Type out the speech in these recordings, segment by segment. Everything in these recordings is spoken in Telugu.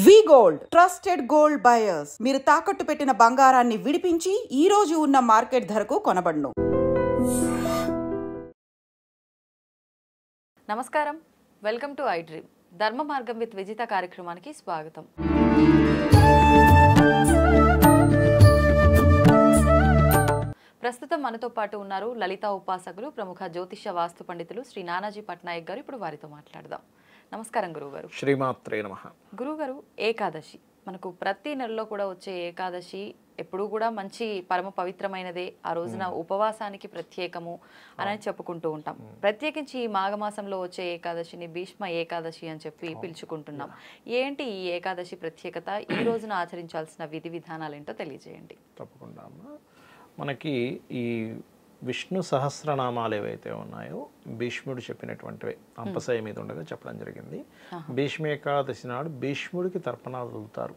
వి గోల్డ్ ట్రస్టెడ్ గోల్డ్ బయర్స్ మీరు తాకట్టు పెట్టిన బంగారాన్ని విడిపించి ఈ రోజు ఉన్న మార్కెట్ ధరకు కొనబడును. నమస్కారం, వెల్కమ్ టు ఐ డ్రీమ్. ధర్మ మార్గం విత్ విజిత కార్యక్రమానికి స్వాగతం. ప్రస్తుతం మనతో పాటు ఉన్నారు లలిత ఉపాసకులు, ప్రముఖ జ్యోతిష వాస్తు పండితులు శ్రీ నానాజీ పట్నాయక్ గారు. ఇప్పుడు వారితో మాట్లాడదాం. నమస్కారం గురువుగారు. శ్రీమాత్రే నమః. గురువుగారు, ఏకాదశి మనకు ప్రతి నెలలో కూడా వచ్చే ఏకాదశి ఎప్పుడూ కూడా మంచి పరమ పవిత్రమైనదే. ఆ రోజున ఉపవాసానికి ప్రత్యేకము అని చెప్పుకుంటూ ఉంటాం. ప్రత్యేకించి ఈ మాఘమాసంలో వచ్చే ఏకాదశిని భీష్మ ఏకాదశి అని చెప్పి పిలుచుకుంటున్నాం. ఏంటి ఈ ఏకాదశి ప్రత్యేకత? ఈ రోజున ఆచరించాల్సిన విధి విధానాలు ఏంటో తెలియజేయండి. తప్పకుండా అమ్మా. మనకి ఈ విష్ణు సహస్రనామాలు ఏవైతే ఉన్నాయో భీష్ముడు చెప్పినటువంటివి అంపశయ మీద ఉండగా చెప్పడం జరిగింది. భీష్మ ఏకాదశి నాడు భీష్ముడికి తర్పణాలు వదులుతారు,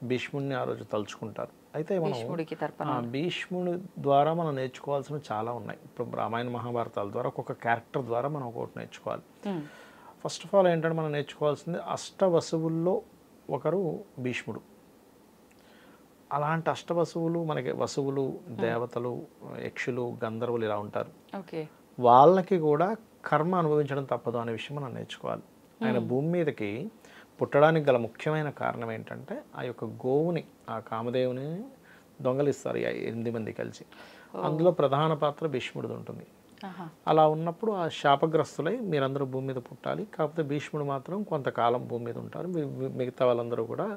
భీష్ముడిని ఆ రోజు తలుచుకుంటారు. అయితే మనం భీష్ముడి ద్వారా మనం నేర్చుకోవాల్సినవి చాలా ఉన్నాయి. ఇప్పుడు రామాయణ మహాభారతాల ద్వారా ఒక్కొక్క క్యారెక్టర్ ద్వారా మనం ఒకటి నేర్చుకోవాలి. ఫస్ట్ ఆఫ్ ఆల్ ఏంటంటే మనం నేర్చుకోవాల్సింది అష్టవసువుల్లో ఒకరు భీష్ముడు. అలాంటి అష్టవసువులు మనకి వసువులు, దేవతలు, యక్షులు, గంధర్వులు ఇలా ఉంటారు. వాళ్ళకి కూడా కర్మ అనుభవించడం తప్పదు అనే విషయం మనం నేర్చుకోవాలి. ఆయన భూమి మీదకి పుట్టడానికి గల ముఖ్యమైన కారణం ఏంటంటే ఆ యొక్క గోవుని, ఆ కామదేవుని దొంగలిస్తారు 8 మంది కలిసి. అందులో ప్రధాన పాత్ర భీష్ముడిది ఉంటుంది. అలా ఉన్నప్పుడు ఆ శాపగ్రస్తులై మీరందరూ భూమి మీద పుట్టాలి, కాకపోతే భీష్ముడు మాత్రం కొంతకాలం భూమి మీద ఉంటారు. మిగతా వాళ్ళందరూ కూడా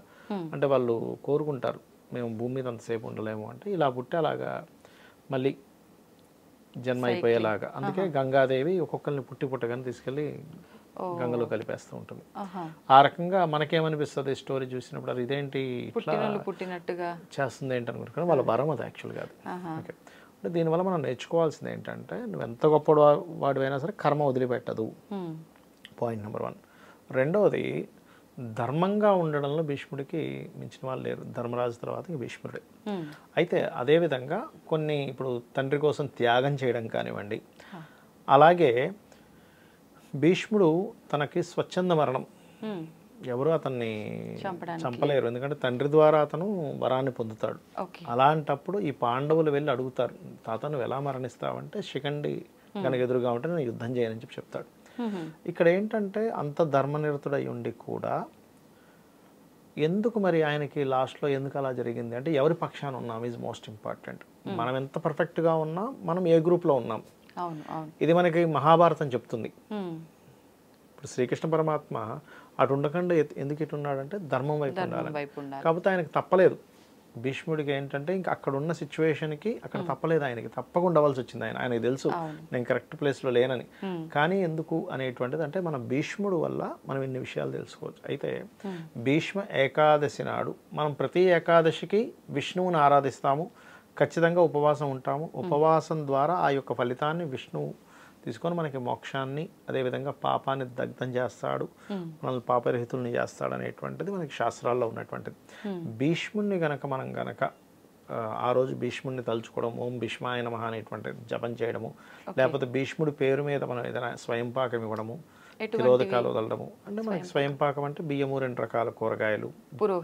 అంటే వాళ్ళు కోరుకుంటారు మేము భూమి మీద అంతసేపు ఉండలేము అంటే, ఇలా పుట్టి అలాగా మళ్ళీ జన్మ అయిపోయేలాగా. అందుకే గంగాదేవి ఒక్కొక్కరిని పుట్టగానే తీసుకెళ్ళి గంగలో కలిపేస్తూ ఉంటుంది. ఆ రకంగా మనకేమనిపిస్తుంది స్టోరీ చూసినప్పుడు, అది ఇదేంటి ఇట్లా పుట్టినట్టుగా చేస్తుంది ఏంటి అనుకుంటున్నాను. వాళ్ళ వరం అది యాక్చువల్ కాదు. ఓకే, అంటే దీనివల్ల మనం నేర్చుకోవాల్సింది ఏంటంటే, నువ్వు ఎంత గొప్ప వాడివైనా సరే కర్మ వదిలిపెట్టదు. Point number 1. రెండవది, ధర్మంగా ఉండడంలో భీష్ముడికి మించిన వాళ్ళు లేరు. ధర్మరాజు తర్వాత భీష్ముడే. అయితే అదేవిధంగా కొన్ని ఇప్పుడు తండ్రి కోసం త్యాగం చేయడం కానివ్వండి, అలాగే భీష్ముడు తనకి స్వచ్ఛంద మరణం, ఎవరు అతన్ని చంపలేరు, ఎందుకంటే తండ్రి ద్వారా అతను వరాన్ని పొందుతాడు. అలాంటప్పుడు ఈ పాండవులు వెళ్ళి అడుగుతారు, తాత నువ్వు ఎలా మరణిస్తావంటే శిఖండి కనుక ఎదురుగా ఉంటే నేను యుద్ధం చేయనని చెప్పి చెప్తాడు. ఇక్కడ ఏంటంటే అంత ధర్మనిరతుడై ఉండి కూడా ఎందుకు మరి ఆయనకి లాస్ట్లో ఎందుకు అలా జరిగింది అంటే, ఎవరి పక్షాన ఉన్నాం ఈజ్ మోస్ట్ ఇంపార్టెంట్. మనం ఎంత పర్ఫెక్ట్గా ఉన్నా మనం ఏ గ్రూప్లో ఉన్నాం, ఇది మనకి మహాభారతం చెప్తుంది. ఇప్పుడు శ్రీకృష్ణ పరమాత్మ అటు ఉండకుండా ఎందుకు ఇటు ఉన్నాడంటే ధర్మం వైపు ఉండాలి. కాకపోతే ఆయనకు తప్పలేదు. భీష్ముడికి ఏంటంటే ఇంకా అక్కడ ఉన్న సిచ్యువేషన్కి అక్కడ తప్పలేదు, ఆయనకి తప్పకుండా అవ్వాల్సి వచ్చింది. ఆయనకి తెలుసు నేను కరెక్ట్ ప్లేస్లో లేనని. కానీ ఎందుకు అనేటువంటిది అంటే మన భీష్ముడు వల్ల మనం ఇన్ని విషయాలు తెలుసుకోవచ్చు. అయితే భీష్మ ఏకాదశి నాడు మనం ప్రతి ఏకాదశికి విష్ణువుని ఆరాధిస్తాము, ఖచ్చితంగా ఉపవాసం ఉంటాము. ఉపవాసం ద్వారా ఆ యొక్క ఫలితాన్ని విష్ణువు తీసుకొని మనకి మోక్షాన్ని, అదేవిధంగా పాపాన్ని దగ్ధం చేస్తాడు, మనల్ని పాపరహితుల్ని చేస్తాడు అనేటువంటిది మనకి శాస్త్రాల్లో ఉన్నటువంటిది. భీష్ముడిని మనం గనక ఆ రోజు భీష్ముడిని తలుచుకోవడం, ఓం భీష్మాయ నమః అనేటువంటి జపం చేయడము, లేకపోతే భీష్ముడి పేరు మీద మనం ఏదైనా స్వయంపాకం ఇవ్వడము, తిరోధకాలు వదలడము. అంటే మనకి స్వయంపాకం అంటే బియ్యము, 2 రకాల కూరగాయలు,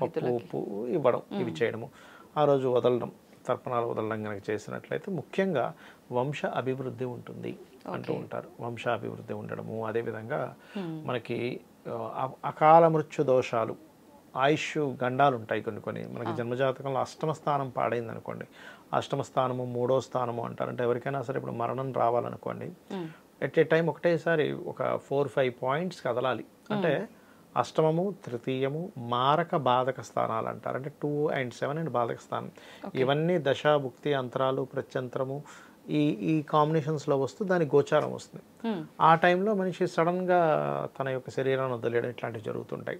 పప్పు, ఉప్పు ఇవ్వడం, ఇవి చేయడము, ఆ రోజు వదలడం, తర్పణాలు వదలడం కనుక చేసినట్లయితే ముఖ్యంగా వంశ అభివృద్ధి ఉంటుంది అంటూ ఉంటారు. వంశాభివృద్ధి ఉండడము, అదేవిధంగా మనకి అకాల మృత్యు దోషాలు, ఆయుష్ గండాలు ఉంటాయి కొన్ని. మనకి జన్మజాతకంలో అష్టమ స్థానం పాడైంది అనుకోండి, అష్టమ స్థానము 3వ స్థానము అంటారు. అంటే ఎవరికైనా సరే ఇప్పుడు మరణం రావాలనుకోండి, ఎట్ ఏ టైం ఒకటేసారి ఒక 4-5 పాయింట్స్ కదలాలి. అంటే అష్టమము, తృతీయము, మారక బాధక స్థానాలు అంటారు. అంటే 2 and 7 అండ్ బాధక స్థానం. ఇవన్నీ దశ, భుక్తి, అంతరాలు, ప్రత్యంతరము ఈ కాంబినేషన్స్లో వస్తూ దాని గోచారం వస్తుంది. ఆ టైంలో మనిషి సడన్గా తన యొక్క శరీరాన్ని వదిలేయడం ఇట్లాంటివి జరుగుతుంటాయి.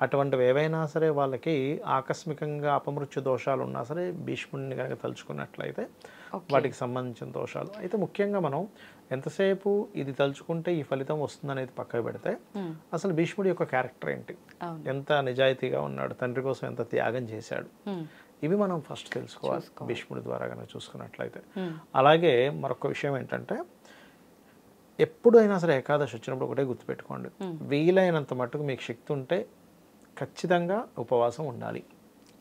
అటువంటివి ఏవైనా సరే వాళ్ళకి ఆకస్మికంగా అపమృత్యు దోషాలు ఉన్నా సరే భీష్ముడిని కనుక తలుచుకున్నట్లయితే వాటికి సంబంధించిన దోషాలు. అయితే ముఖ్యంగా మనం ఎంతసేపు ఇది తలుచుకుంటే ఈ ఫలితం వస్తుందనేది పక్కకు పెడితే, అసలు భీష్ముడి యొక్క క్యారెక్టర్ ఏంటి, ఎంత నిజాయితీగా ఉన్నాడు, తండ్రి కోసం ఎంత త్యాగం చేశాడు, ఇవి మనం ఫస్ట్ తెలుసుకోవాలి భీష్ముడి ద్వారా కనుక చూసుకున్నట్లయితే. అలాగే మరొక విషయం ఏంటంటే, ఎప్పుడైనా సరే ఏకాదశి వచ్చినప్పుడు ఒకటే గుర్తుపెట్టుకోండి, వీలైనంత మట్టుకు మీకు శక్తి ఉంటే ఖచ్చితంగా ఉపవాసం ఉండాలి.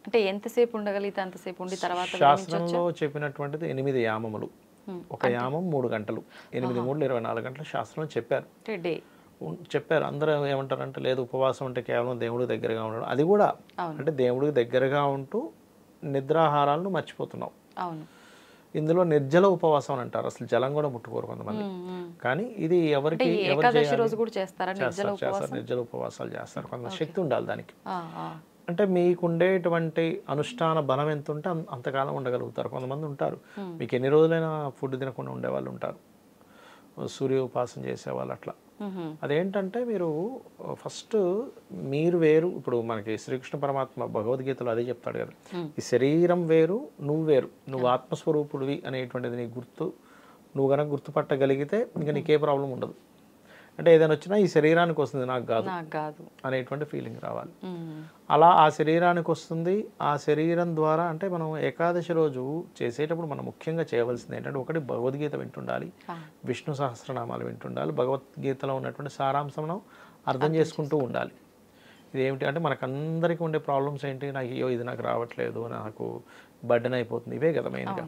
అంటే ఎంతసేపు ఉండగలిగితే అంతసేపు ఉండి తర్వాత శాస్త్రంలో చెప్పినటువంటిది 8 యామములు. ఒక యామం 3 గంటలు, 8 3 24 గంటలు శాస్త్రంలో చెప్పారు. చెప్పారు. అందరూ ఏమంటారంటే లేదు ఉపవాసం అంటే కేవలం దేవుడికి దగ్గరగా ఉండడం. అది కూడా అంటే దేవుడికి దగ్గరగా ఉంటూ నిద్రాహారాలను మర్చిపోతున్నాం. ఇందులో నిర్జల ఉపవాసం అని అంటారు. అసలు జలం కూడా ముట్టుకోరు కొంతమంది. కానీ ఇది ఎవరికి చేస్తారు, నిర్జల ఉపవాసాలు చేస్తారు. కొంత శక్తి ఉండాలి దానికి. అంటే మీకుండేటువంటి అనుష్ఠాన బలం ఎంత ఉంటే అంతకాలం ఉండగలుగుతారు. కొంతమంది ఉంటారు మీకు ఎన్ని రోజులైనా ఫుడ్ తినకుండా ఉండేవాళ్ళు ఉంటారు, సూర్య ఉపాసన చేసేవాళ్ళు. అట్లా అదేంటంటే మీరు ఫస్ట్ మీరు వేరు. ఇప్పుడు మనకి శ్రీకృష్ణ పరమాత్మ భగవద్గీతలో అదే చెప్తాడు కదా, ఈ శరీరం వేరు, నువ్వు వేరు, నువ్వు ఆత్మస్వరూపుడివి అనేటువంటిది నీ నువ్వు కనుక గుర్తుపట్టగలిగితే ఇంకా నీకే ప్రాబ్లం ఉండదు. అంటే ఏదైనా వచ్చినా ఈ శరీరానికి వస్తుంది, నాకు కాదు అనేటువంటి ఫీలింగ్ రావాలి. అలా ఆ శరీరానికి వస్తుంది. ఆ శరీరం ద్వారా అంటే మనం ఏకాదశి రోజు చేసేటప్పుడు మనం ముఖ్యంగా చేయవలసింది ఏంటంటే, ఒకటి భగవద్గీత వింటుండాలి, విష్ణు సహస్రనామాలు వింటుండాలి, భగవద్గీతలో ఉన్నటువంటి సారాంశం అర్థం చేసుకుంటూ ఉండాలి. ఇది ఏమిటి అంటే మనకందరికీ ఉండే ప్రాబ్లమ్స్ ఏంటి, నాకు ఇది నాకు రావట్లేదు, నాకు బర్డెన్ అయిపోతుంది, ఇవే కదా మెయిన్గా.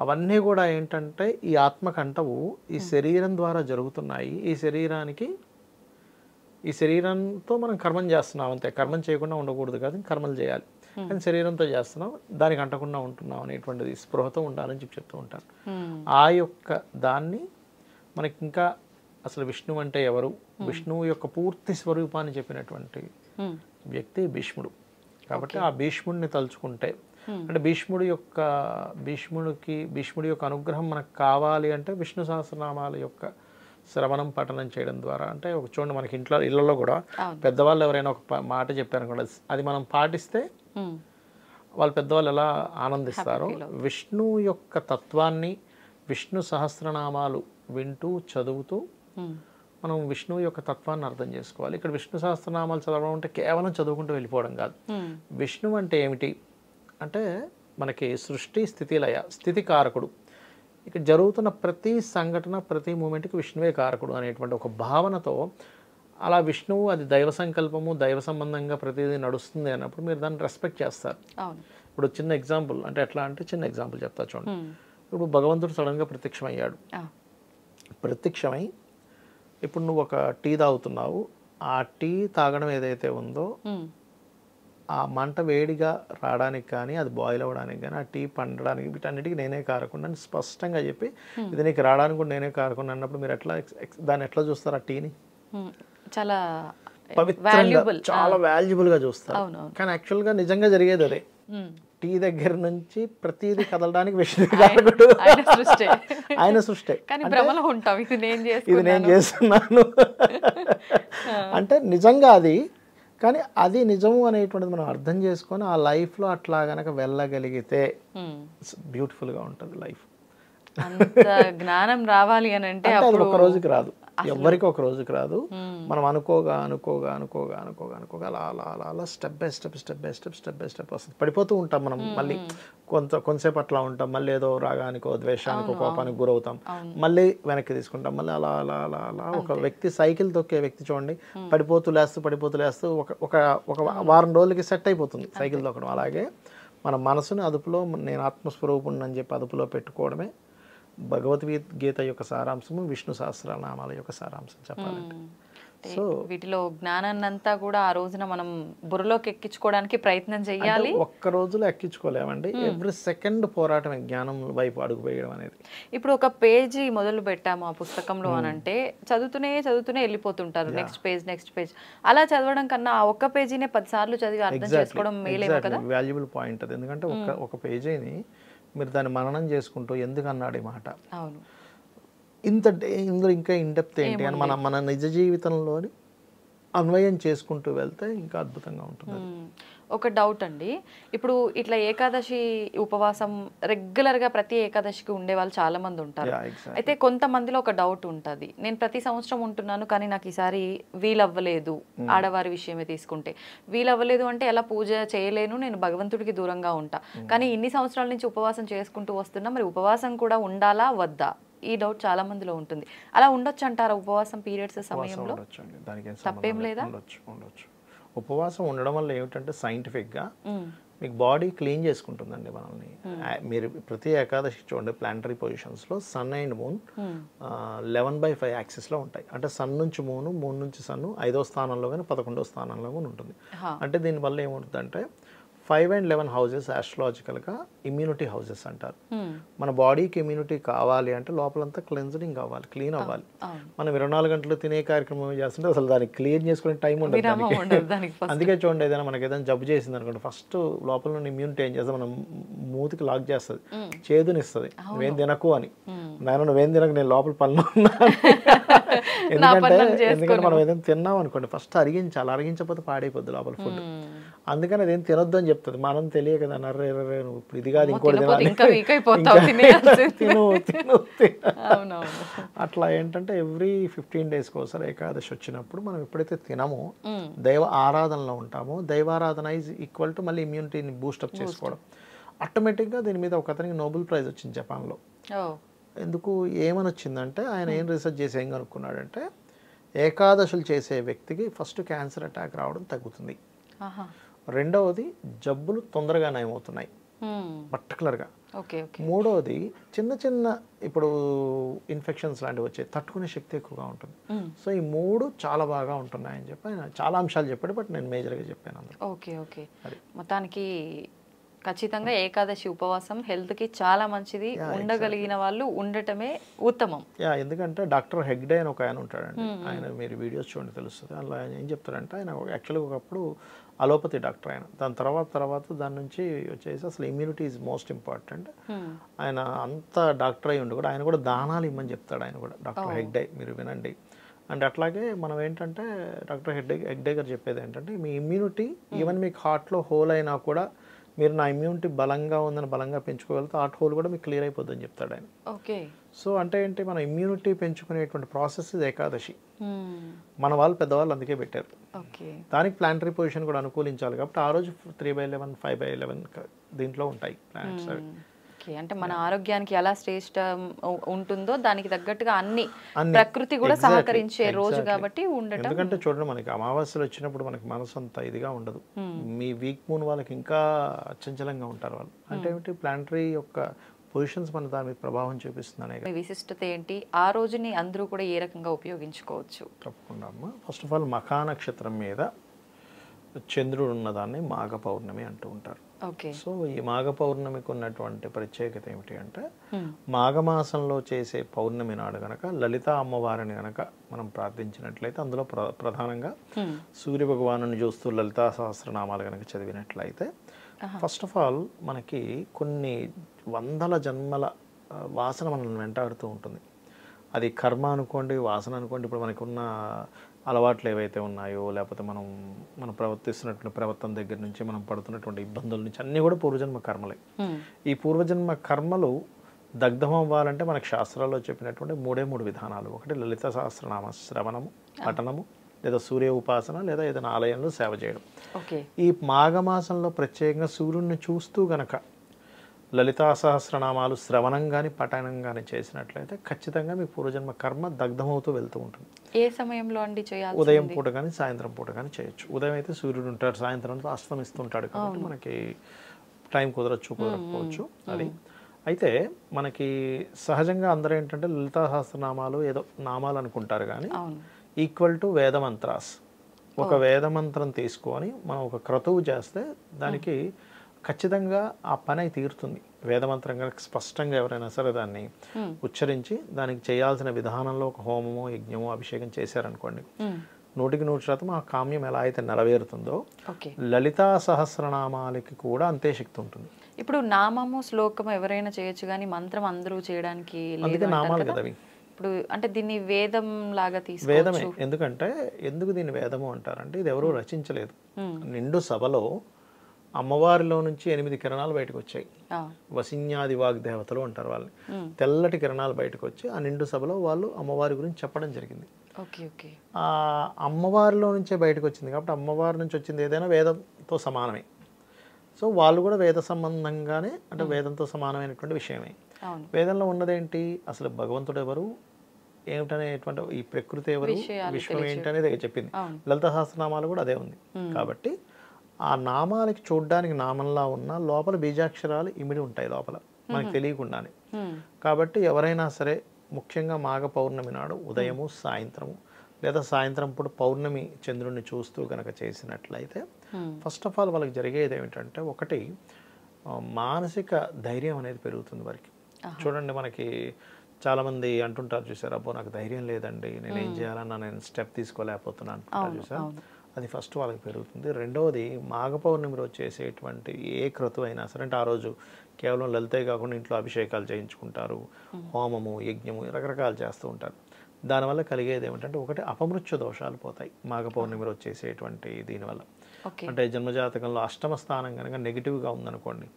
అవన్నీ కూడా ఏంటంటే ఈ ఆత్మకంటవు ఈ శరీరం ద్వారా జరుగుతున్నాయి. ఈ శరీరంతో మనం కర్మం చేస్తున్నాం అంతే. కర్మం చేయకుండా ఉండకూడదు కాదు, కర్మలు చేయాలి. కానీ శరీరంతో చేస్తున్నాం, దానికి అంటకుండా ఉంటున్నాం అనేటువంటిది స్పృహతో ఉండాలని చెప్తూ ఉంటాను. ఆ యొక్క దాన్ని మనకి ఇంకా అసలు విష్ణువు అంటే ఎవరు, విష్ణువు యొక్క పూర్తి స్వరూపాన్ని చెప్పినటువంటి వ్యక్తి భీష్ముడు. కాబట్టి ఆ భీష్ముడిని తలుచుకుంటే అంటే భీష్ముడి యొక్క అనుగ్రహం మనకు కావాలి అంటే విష్ణు సహస్రనామాల యొక్క శ్రవణం పఠనం చేయడం ద్వారా. అంటే ఒక చూడండి మనకి ఇళ్లలో కూడా పెద్దవాళ్ళు ఎవరైనా ఒక మాట చెప్పారు కూడా, అది మనం పాటిస్తే వాళ్ళు పెద్దవాళ్ళు ఎలా ఆనందిస్తారో, విష్ణు యొక్క తత్వాన్ని విష్ణు సహస్రనామాలు వింటూ చదువుతూ మనం విష్ణువు యొక్క తత్వాన్ని అర్థం చేసుకోవాలి. ఇక్కడ విష్ణు సహస్రనామాలు చదవడం అంటే కేవలం చదువుకుంటూ వెళ్ళిపోవడం కాదు. విష్ణువు అంటే ఏమిటి అంటే మనకి సృష్టి, స్థితిలయ, స్థితి కారకుడు. ఇక్కడ జరుగుతున్న ప్రతి సంఘటన, ప్రతి మూమెంట్కి విష్ణువే కారకుడు అనేటువంటి ఒక భావనతో అలా విష్ణువు అది దైవ సంకల్పము, దైవ సంబంధంగా ప్రతిదీ నడుస్తుంది అన్నప్పుడు మీరు దాన్ని రెస్పెక్ట్ చేస్తారు. ఇప్పుడు చిన్న ఎగ్జాంపుల్ అంటే ఎట్లా అంటే చిన్న ఎగ్జాంపుల్ చెప్తా చూడండి. ఇప్పుడు భగవంతుడు సడన్గా ప్రత్యక్షమయ్యాడు. ప్రత్యక్షమై ఇప్పుడు నువ్వు ఒక టీ తాగుతున్నావు. ఆ టీ తాగడం ఏదైతే ఉందో ఆ మంట వేడిగా రావడానికి కానీ, అది బాయిల్ అవ్వడానికి కానీ, ఆ టీ పండడానికి వీటన్నిటికీ నేనే కారకుండా అని స్పష్టంగా చెప్పి ఇది నీకు రావడానికి కూడా నేనే కారకుండా అన్నప్పుడు మీరు దాన్ని ఎట్లా చూస్తారు? ఆ టీని చాలా పవిత్రంగా, చాలా వాల్యుబుల్గా చూస్తారు. కానీ యాక్చువల్గా నిజంగా జరిగేది అదే. టీ దగ్గర నుంచి ప్రతిదీ కదలడానికి విష్ణు కారకుడు, ఆయన సృష్టి. ఇది నేను చేస్తున్నాను అంటే నిజంగా అది. కానీ అది నిజము అనేటువంటిది మనం అర్థం చేసుకొని ఆ లైఫ్లో అట్లా గనక వెళ్ళగలిగితే బ్యూటిఫుల్గా ఉంటుంది లైఫ్. జ్ఞానం రావాలి అని అంటే అది ఒక రోజుకి రాదు, ఎవరికి ఒక రోజుకి రాదు. మనం అనుకోగా అలా అలా అలా అలా స్టెప్ బై స్టెప్ వస్తుంది. పడిపోతూ ఉంటాం మనం. మళ్ళీ కొంతసేపు అట్లా ఉంటాం, మళ్ళీ ఏదో రాగానికో, ద్వేషానికో, కోపానికి గురవుతాం, మళ్ళీ వెనక్కి తీసుకుంటాం, మళ్ళీ అలా అలా అలా అలా. ఒక వ్యక్తి సైకిల్ తొక్కే వ్యక్తి చూడండి, పడిపోతూ లేస్తూ ఒక వారం రోజులకి సెట్ అయిపోతుంది సైకిల్ తొక్కడం. అలాగే మన మనసుని అదుపులో, నేను ఆత్మస్వరూపుణ్ణి అని చెప్పి అదుపులో పెట్టుకోవడమే భగవద్గీత యొక్క సారాంశము, విష్ణు సహస్రనామాల యొక్క సారాంశం చెప్పాలంటే. సో వీటిలో జ్ఞానాన్ని అంతా కూడా ఆ రోజున మనం బుర్రలోకి ఎక్కించుకోవడానికి ప్రయత్నం చేయాలి. ఒక్క రోజులో ఎక్కించుకోలేమండి, ఎవ్రీ సెకండ్ పోరాటం జ్ఞానం వైపు అడుగు వేయడం అనేది. ఇప్పుడు ఒక పేజీ మొదలు పెట్టాము ఆ పుస్తకంలో అని అంటే చదువుతూనే వెళ్ళిపోతుంటారు, నెక్స్ట్ పేజ్. అలా చదవడం కన్నా ఆ ఒక్క పేజీనే 10 సార్లు చదివి అర్థం చేసుకోవడం మేలేమో కదా. వాల్యుబుల్ పాయింట్ అది. ఎందుకంటే ఒక పేజీని మీరు దాన్ని మననం చేసుకుంటూ ఎందుకు అన్నాడు ఈ మాట, ఇందులో ఇంకా ఇన్డెప్త్ ఏంటి అని మన నిజ జీవితంలోని అన్వయం చేసుకుంటూ వెళ్తే ఇంకా అద్భుతంగా ఉంటుంది. ఒక డౌట్ అండి, ఇప్పుడు ఇట్లా ఏకాదశి ఉపవాసం రెగ్యులర్గా ప్రతి ఏకాదశికి ఉండే వాళ్ళు చాలా మంది ఉంటారు. అయితే కొంతమందిలో ఒక డౌట్ ఉంటుంది, నేను ప్రతి సంవత్సరం ఉంటున్నాను కానీ నాకు ఈసారి వీలవ్వలేదు. ఆడవారి విషయమే తీసుకుంటే వీలవ్వలేదు అంటే ఎలా పూజ చేయలేను, నేను భగవంతుడికి దూరంగా ఉంటా, కానీ ఇన్ని సంవత్సరాల నుంచి ఉపవాసం చేసుకుంటూ వస్తున్నా, మరి ఉపవాసం కూడా ఉండాలా వద్దా? ఈ డౌట్ చాలా మందిలో ఉంటుంది. అలా ఉండొచ్చు అంటారా ఉపవాసం పీరియడ్స్ సమయంలో? తప్పేం లేదా? ఉపవాసం ఉండడం వల్ల ఏమిటంటే సైంటిఫిక్గా మీకు బాడీ క్లీన్ చేసుకుంటుందండి మనల్ని. మీరు ప్రతి ఏకాదశి చూడండి ప్లానటరీ పొజిషన్స్లో సన్ అండ్ మూన్ 11/5 యాక్సిస్లో ఉంటాయి. అంటే సన్ నుంచి మూన్, మూన్ నుంచి సన్ను 5వ స్థానంలో కానీ 11వ స్థానంలో కానీ ఉంటుంది. అంటే దీనివల్ల ఏముంటుందంటే 5 and 11 హౌజెస్ ఆస్ట్రాలజికల్గా ఇమ్యూనిటీ హౌజెస్ అంటారు. మన బాడీకి ఇమ్యూనిటీ కావాలి అంటే లోపలంతా క్లెన్జింగ్ అవ్వాలి, క్లీన్ అవ్వాలి. మనం 24 గంటలు తినే కార్యక్రమం చేస్తుంటే అసలు దానికి క్లీన్ చేసుకునే టైం ఉండదు దానికి. అందుకే చూడండి ఏదైనా మనకి ఏదైనా జబ్బు చేసింది అనుకోండి, ఫస్ట్ లోపల నుండి ఇమ్యూనిటీ ఏం చేస్తుంది, మనం మూతికి లాక్ చేస్తుంది, చేదునిస్తుంది, నువ్వేం తినకు అని. నాయన నువ్వేం తినకు, నేను లోపల పనులు ఉన్నా. ఎందుకంటే మనం ఏదైనా తిన్నాం అనుకోండి ఫస్ట్ అరిగించాలి, అరిగించకపోతే పాడైపోద్ది లోపల ఫుడ్. అందుకని అదేం తినొద్దు అని చెప్తుంది. మనం తెలియ కదా, నర్రే నువ్వు ఇప్పుడు ఇది కాదు ఇంకోటి తిను. అట్లా ఏంటంటే ఎవ్రీ 15 days ఒకసారి ఏకాదశి వచ్చినప్పుడు మనం ఎప్పుడైతే తినమో, దైవ ఆరాధనలో ఉంటామో, దైవారాధన ఈజ్ ఈక్వల్ టు మళ్ళీ ఇమ్యూనిటీని బూస్టప్ చేసుకోవడం. ఆటోమేటిక్గా దీని మీద ఒక అతనికి నోబెల్ ప్రైజ్ వచ్చింది జపాన్లో. ఎందుకు ఏమని వచ్చిందంటే ఆయన ఏం రీసెర్చ్ చేసి ఏం కనుక్కున్నాడంటే ఏకాదశులు చేసే వ్యక్తికి ఫస్ట్ క్యాన్సర్ అటాక్ రావడం తగ్గుతుంది, రెండవది జబ్బులు తొందరగా నయమవుతున్నాయి పర్టికులర్గా, మూడవది చిన్న చిన్న ఇప్పుడు ఇన్ఫెక్షన్స్ లాంటివి వచ్చాయి తట్టుకునే శక్తి ఎక్కువగా ఉంటుంది. సో ఈ 3 చాలా బాగా ఉంటున్నాయని చెప్పి ఆయన చాలా అంశాలు చెప్పాడు, బట్ నేను మేజర్గా చెప్పాను అందరూ. ఓకే మొత్తానికి ఖచ్చితంగా ఏకాదశి ఉపవాసం హెల్త్కి చాలా మంచిది, ఉండగలిగిన వాళ్ళు ఉండటమే ఉత్తమం. ఎందుకంటే డాక్టర్ హెగ్డే అని ఒక ఆయన ఉంటాడండి, ఆయన మీరు వీడియోస్ చూడండి తెలుస్తుంది. అలా ఆయన ఏం చెప్తారంటే ఆయన యాక్చువల్గా ఒకప్పుడు అలోపతి డాక్టర్ ఆయన, దాని తర్వాత దాని నుంచి వచ్చేసి అసలు ఇమ్యూనిటీ ఈజ్ మోస్ట్ ఇంపార్టెంట్. ఆయన అంత డాక్టర్ అయి ఉండి కూడా ఆయన కూడా దానాలు ఇమ్మని చెప్తాడు, ఆయన కూడా డాక్టర్ హెగ్డే, మీరు వినండి. అండ్ అట్లాగే మనం ఏంటంటే డాక్టర్ హెగ్డే గారు చెప్పేది ఏంటంటే మీ ఇమ్యూనిటీ ఈవెన్ మీకు హార్ట్లో హోల్ అయినా కూడా మీరు నా ఇమ్యూనిటీ బలంగా ఉందని బలంగా పెంచుకోగలిగితే హార్ట్ హోల్ కూడా మీకు క్లియర్ అయిపోద్దని చెప్తాడు ఆయన. సో అంటే ఏంటి, మన ఇమ్యూనిటీ పెంచుకునేటువంటి ప్రాసెస్ ఇది ఏకాదశి. మన వాళ్ళు పెద్దవాళ్ళు అందుకే పెట్టారు. దానికి ప్లానటరీ పొజిషన్ కూడా అనుకూలించాలి కాబట్టి ఆ రోజు 3/11 5/11 దీంట్లో ఉంటాయి ప్లానెట్స్. అంటే మన ఆరోగ్యానికి ఎలా శ్రేష్ట ఉంటుందో దానికి తగ్గట్టుగా అన్ని ప్రకృతి కూడా సహకరించే రోజు కాబట్టి ఉండటం. ఎందుకంటే చూడండి మనకి అమావాస్యలు వచ్చినప్పుడు మనకి మనసు అంత ఇదిగా ఉండదు, మీ వీక్ మూన్ వాళ్ళకి ఇంకా అచంచలంగా ఉంటారు వాళ్ళు. అంటే ఏమిటి ప్లానటరీ యొక్క పొజిషన్స్ మన దాని మీద ప్రభావం చూపిస్తున్నాయి. విశిష్టత ఏంటి, ఆ రోజుని అందరూ కూడా ఏ రకంగా ఉపయోగించుకోవచ్చు? తప్పకుండా అమ్మ. ఫస్ట్ ఆఫ్ ఆల్ మఖా నక్షత్రం మీద చంద్రుడు ఉన్నదాన్ని మాఘ పౌర్ణమి అంటూ ఉంటారు. సో ఈ మాఘ పౌర్ణమికి ఉన్నటువంటి ప్రత్యేకత ఏమిటి అంటే మాఘమాసంలో చేసే పౌర్ణమి నాడు గనక లలితా అమ్మవారిని గనక మనం ప్రార్థించినట్లయితే అందులో ప్రధానంగా సూర్య భగవాను చూస్తూ లలితా సహస్రనామాలు గనక చదివినట్లయితే ఫస్ట్ ఆఫ్ ఆల్ మనకి కొన్ని వందల జన్మల వాసన మనల్ని వెంటాడుతూ ఉంటుంది. అది కర్మ అనుకోండి, వాసన అనుకోండి. ఇప్పుడు మనకు ఉన్న అలవాట్లు ఏవైతే ఉన్నాయో, లేకపోతే మనం ప్రవర్తిస్తున్నటువంటి ప్రవర్తన దగ్గర నుంచి మనం పడుతున్నటువంటి ఇబ్బందుల నుంచి అన్నీ కూడా పూర్వజన్మ కర్మలే. ఈ పూర్వజన్మ కర్మలు దగ్ధం అవ్వాలంటే మనకు శాస్త్రాల్లో చెప్పినటువంటి 3 విధానాలు. ఒకటి లలిత సహస్రనామ శ్రవణము, పఠనము, లేదా సూర్య ఉపాసన, లేదా ఏదైనా ఆలయంలో సేవ చేయడం. ఈ మాఘమాసంలో ప్రత్యేకంగా సూర్యుడిని చూస్తూ గనక లలితా సహస్రనామాలు శ్రవణం కానీ పఠనం కానీ చేసినట్లయితే ఖచ్చితంగా మీ పూర్వజన్మ కర్మ దగ్ధమవుతూ వెళ్తూ ఉంటుంది. ఏ సమయంలో అండి చేయాలి? ఉదయం పూట కానీ సాయంత్రం పూట కానీ చేయొచ్చు. ఉదయం అయితే సూర్యుడు ఉంటాడు, సాయంత్రం అస్తమిస్తుంటాడు కాబట్టి మనకి టైం కుదరకపోవచ్చు. అది అయితే మనకి సహజంగా అందరూ ఏంటంటే లలితా సహస్రనామాలు ఏదో నామాలు అనుకుంటారు, కానీ ఈక్వల్ టు వేదమంత్రాస్. ఒక వేదమంత్రం తీసుకొని మనం ఒక క్రతువు చేస్తే దానికి ఖచ్చితంగా ఆ పని అయి తీరుతుంది. వేదమంత్రం కనుక స్పష్టంగా ఎవరైనా సరే దాన్ని ఉచ్చరించి దానికి చేయాల్సిన విధానంలో ఒక హోమమో యజ్ఞమో అభిషేకం చేశారనుకోండి, 100% ఆ కామ్యం ఎలా అయితే నెరవేరుతుందో లలితా సహస్రనామాలకి కూడా అంతే శక్తి ఉంటుంది. ఇప్పుడు నామము శ్లోకము ఎవరైనా చేయొచ్చు, కానీ మంత్రం అందరూ చేయడానికి అందుకే నామాలు కదా అవి. ఇప్పుడు అంటే దీన్ని వేదం లాగా తీసుకోవచ్చు. వేదమే. ఎందుకంటే ఎందుకు దీన్ని వేదము అంటారంటే ఇది ఎవరూ రచించలేదు. నిండు సభలో అమ్మవారిలో నుంచి 8 కిరణాలు బయటకు వచ్చాయి. వసిన్యాది వాగ్దేవతలు అంటారు వాళ్ళని. తెల్లటి కిరణాలు బయటకు వచ్చి ఆ నిండు సభలో వాళ్ళు అమ్మవారి గురించి చెప్పడం జరిగింది. ఆ అమ్మవారిలో నుంచే బయటకు వచ్చింది కాబట్టి అమ్మవారి నుంచి వచ్చింది ఏదైనా వేదంతో సమానమే. సో వాళ్ళు కూడా వేద సంబంధంగానే, అంటే వేదంతో సమానమైనటువంటి విషయమే. వేదంలో ఉన్నదేంటి, అసలు భగవంతుడు ఎవరు, ఏమిటనేటువంటి ఈ ప్రకృతి ఎవరు, విశ్వం ఏంటనేది చెప్పింది. లలిత సహస్రనామాలు కూడా అదే ఉంది. కాబట్టి ఆ నామాలకి చూడడానికి నామంలా ఉన్న లోపల బీజాక్షరాలు ఇమిడి ఉంటాయి లోపల మనకు తెలియకుండానే. కాబట్టి ఎవరైనా సరే ముఖ్యంగా మాఘ పౌర్ణమి నాడు ఉదయము సాయంత్రము లేదా సాయంత్రం పూట పౌర్ణమి చంద్రుడిని చూస్తూ కనుక చేసినట్లయితే ఫస్ట్ ఆఫ్ ఆల్ వాళ్ళకి జరిగేది ఏమిటంటే, ఒకటి మానసిక ధైర్యం అనేది పెరుగుతుంది వారికి. చూడండి, మనకి చాలామంది అంటుంటారు చూసారు, అబ్బో నాకు ధైర్యం లేదండి, నేను ఏం చేయాలన్నా నేను స్టెప్ తీసుకోలేకపోతున్నాను అంటుంటారు చూసారు. అది ఫస్ట్ వాళ్ళకి పెరుగుతుంది. రెండవది, మాఘ పౌర్ణమి రోజు చేసేటువంటి ఏ క్రతువు అయినా సరే, అంటే ఆ రోజు కేవలం లలితే కాకుండా ఇంట్లో అభిషేకాలు చేయించుకుంటారు, హోమము యజ్ఞము రకరకాలు చేస్తూ ఉంటారు. దానివల్ల కలిగేది ఏమిటంటే, ఒకటి అపమృత్యు దోషాలు పోతాయి మాఘ పౌర్ణమి రోజు చేసేటువంటి దీనివల్ల. అంటే జన్మజాతకంలో అష్టమ స్థానం కనుక నెగిటివ్గా ఉందనుకోండి,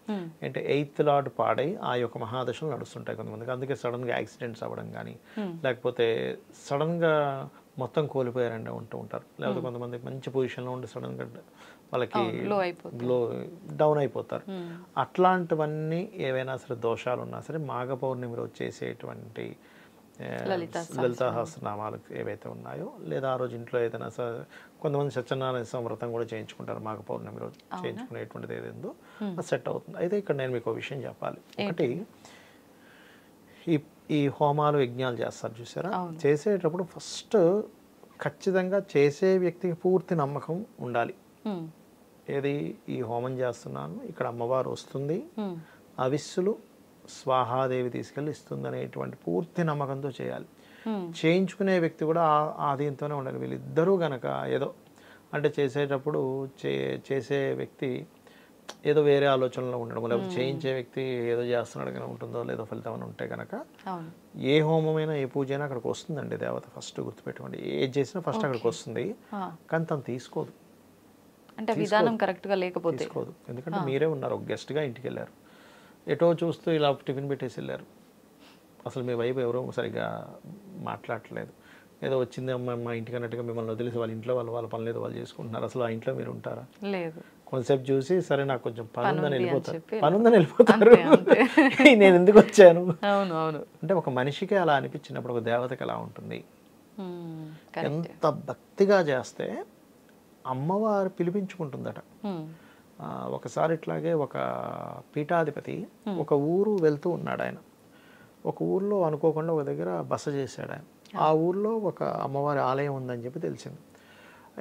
అంటే 8th లార్డ్ పాడై ఆ యొక్క మహాదశలు నడుస్తుంటాయి కొంతమందికి. అందుకే సడన్గా యాక్సిడెంట్స్ అవ్వడం కానీ, లేకపోతే సడన్గా మొత్తం కోల్పోయారంటే ఉంటూ ఉంటారు. లేకపోతే కొంతమందికి మంచి పొజిషన్లో ఉండి సడన్గా వాళ్ళకి గ్లో డౌన్ అయిపోతారు. అట్లాంటివన్నీ ఏవైనా సరే దోషాలు ఉన్నా సరే మాఘ పౌర్ణమి రోజు చేసేటువంటి లలిత సహస్రనామాలు ఏవైతే ఉన్నాయో, లేదా ఆ రోజు ఇంట్లో ఏదైనా కొంతమంది సత్యనారాయణ వ్రతం కూడా చేయించుకుంటారు మాఘ పౌర్ణమి రోజు. చేయించుకునేటువంటిది ఏదేందో అది సెట్ అవుతుంది. అయితే ఇక్కడ నేను మీకు ఒక విషయం చెప్పాలి. ఒకటి, ఈ హోమాలు యజ్ఞాలు చేస్తారు చూసారా, చేసేటప్పుడు ఫస్ట్ ఖచ్చితంగా చేసే వ్యక్తికి పూర్తి నమ్మకం ఉండాలి. ఏది, ఈ హోమం చేస్తున్నాను, ఇక్కడ అమ్మవారు వస్తుంది, అవిస్సులు స్వాహాదేవి తీసుకెళ్ళి ఇస్తుంది అనేటువంటి పూర్తి నమ్మకంతో చేయాలి. చేయించుకునే వ్యక్తి కూడా ఆ దీంతోనే ఉండాలి. వీళ్ళిద్దరూ గనక ఏదో అంటే చేసేటప్పుడు చేసే వ్యక్తి ఏదో వేరే ఆలోచనలో ఉండడం, లేకపోతే చేయించే వ్యక్తి ఏదో చేస్తున్నాడు కానీ ఉంటుందో లేదో ఫలితం అని ఉంటే కనుక ఏ హోమమైనా ఏ పూజ అయినా అక్కడికి వస్తుందండి దేవత. ఫస్ట్ గుర్తుపెట్టుకోండి, ఏది చేసినా ఫస్ట్ అక్కడికి వస్తుంది, కానీ తను తీసుకోదు. అంటే విధానం కరెక్ట్గా లేకపోతే తీసుకోదు. ఎందుకంటే మీరే ఉన్నారు, ఒక గెస్ట్గా ఇంటికి వెళ్ళారు, ఎటో చూస్తూ ఇలా టిఫిన్ పెట్టేసి వెళ్ళారు, అసలు మీ వైపు ఎవరో సరిగ్గా మాట్లాడట్లేదు, ఏదో వచ్చింది అమ్మ మా ఇంటికి అన్నట్టుగా మిమ్మల్ని వదిలేసి వాళ్ళ ఇంట్లో వాళ్ళ పని లేదు వాళ్ళు చేసుకుంటున్నారు, అసలు ఆ ఇంట్లో మీరు ఉంటారా? లేదు. కొంతసేపు చూసి సరే నాకు కొంచెం పని ఉందని వెళ్ళిపోతారు, నేను ఎందుకు వచ్చాను. అవును అవును. అంటే ఒక మనిషికి అలా అనిపించినప్పుడు ఒక దేవతకి ఎలా ఉంటుంది, ఎంత భక్తిగా చేస్తే అమ్మవారు పిలిపించుకుంటుందట. ఒకసారి ఇట్లాగే ఒక పీఠాధిపతి ఒక ఊరు వెళ్తూ ఉన్నాడు. ఆయన ఒక ఊర్లో అనుకోకుండా ఒక దగ్గర బస చేశాడు. ఆయన ఆ ఊర్లో ఒక అమ్మవారి ఆలయం ఉందని చెప్పి తెలిసింది.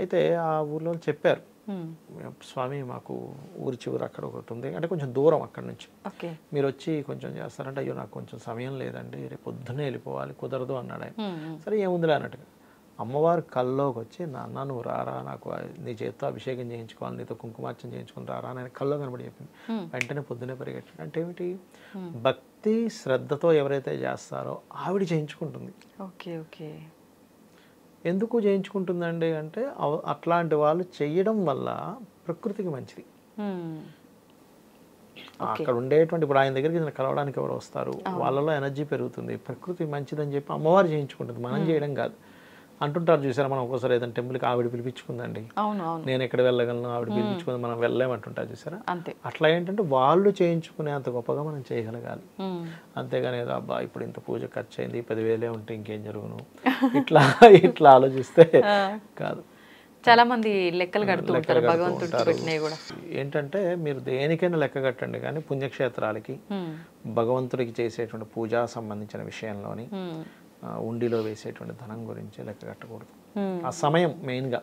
అయితే ఆ ఊర్లో చెప్పారు, స్వామి మాకు ఊరి చివరి అక్కడ ఒకటి ఉంది, అంటే కొంచెం దూరం అక్కడ నుంచి, మీరు వచ్చి కొంచెం చేస్తారంటే, అయ్యో నాకు కొంచెం సమయం లేదండి, రేపు పొద్దున్నే వెళ్ళిపోవాలి, కుదరదు అన్నాడు ఆయన. సరే ఏముందిలే అన్నట్టుగా అమ్మవారు కల్లోకి వచ్చి, నాన్న నువ్వు రారా, నాకు నీ చేతితో అభిషేకం చేయించుకోవాలి, నీతో కుంకుమార్చన చేయించుకుని రారా అని కల్లో కనబడి చెప్పింది. వెంటనే పొద్దునే పరిగెట్టాడు. అంటే ఏమిటి, భక్తి శ్రద్ధతో ఎవరైతే చేస్తారో ఆవిడ చేయించుకుంటుంది. Okay okay. ఎందుకు చేయించుకుంటుందండి అంటే, అట్లాంటి వాళ్ళు చెయ్యడం వల్ల ప్రకృతికి మంచిది. అక్కడ ఉండేటువంటి ఇప్పుడు ఆయన దగ్గరికి కలవడానికి ఎవరు వస్తారు, వాళ్ళలో ఎనర్జీ పెరుగుతుంది, ప్రకృతి మంచిదని చెప్పి అమ్మవారు చేయించుకుంటుంది, మనం చేయడం కాదు. అంటుంటారు చూసారా, మనం ఒక్కోసారి ఏదైనా టెంపుల్కి ఆవిడ పిలిపించుకుందండి, నేను ఎక్కడ వెళ్ళగలను, ఆవిడ పిలిపించుకుంది, మనం వెళ్ళలేమంటుంటారు చూసారా. అట్లా ఏంటంటే వాళ్ళు చేయించుకునే అంత గొప్పగా మనం చేయగలగాలి. అంతేగాని ఏదో అబ్బా ఇప్పుడు ఇంత పూజ ఖర్చు అయింది 10,000 ఉంటే ఇంకేం జరుగును ఇట్లా ఆలోచిస్తే కాదు. చాలా మంది లెక్కలు కడుతూ ఉంటారు భగవంతుడికి పెట్టినవి కూడా. ఏంటంటే మీరు దేనికైనా లెక్క కట్టండి, కానీ పుణ్యక్షేత్రాలకి భగవంతుడికి చేసేటువంటి పూజా సంబంధించిన విషయంలోని ఉండిలో వేసేటువంటి ధనం గురించి లెక్క కట్టకూడదు. ఆ సమయం మెయిన్గా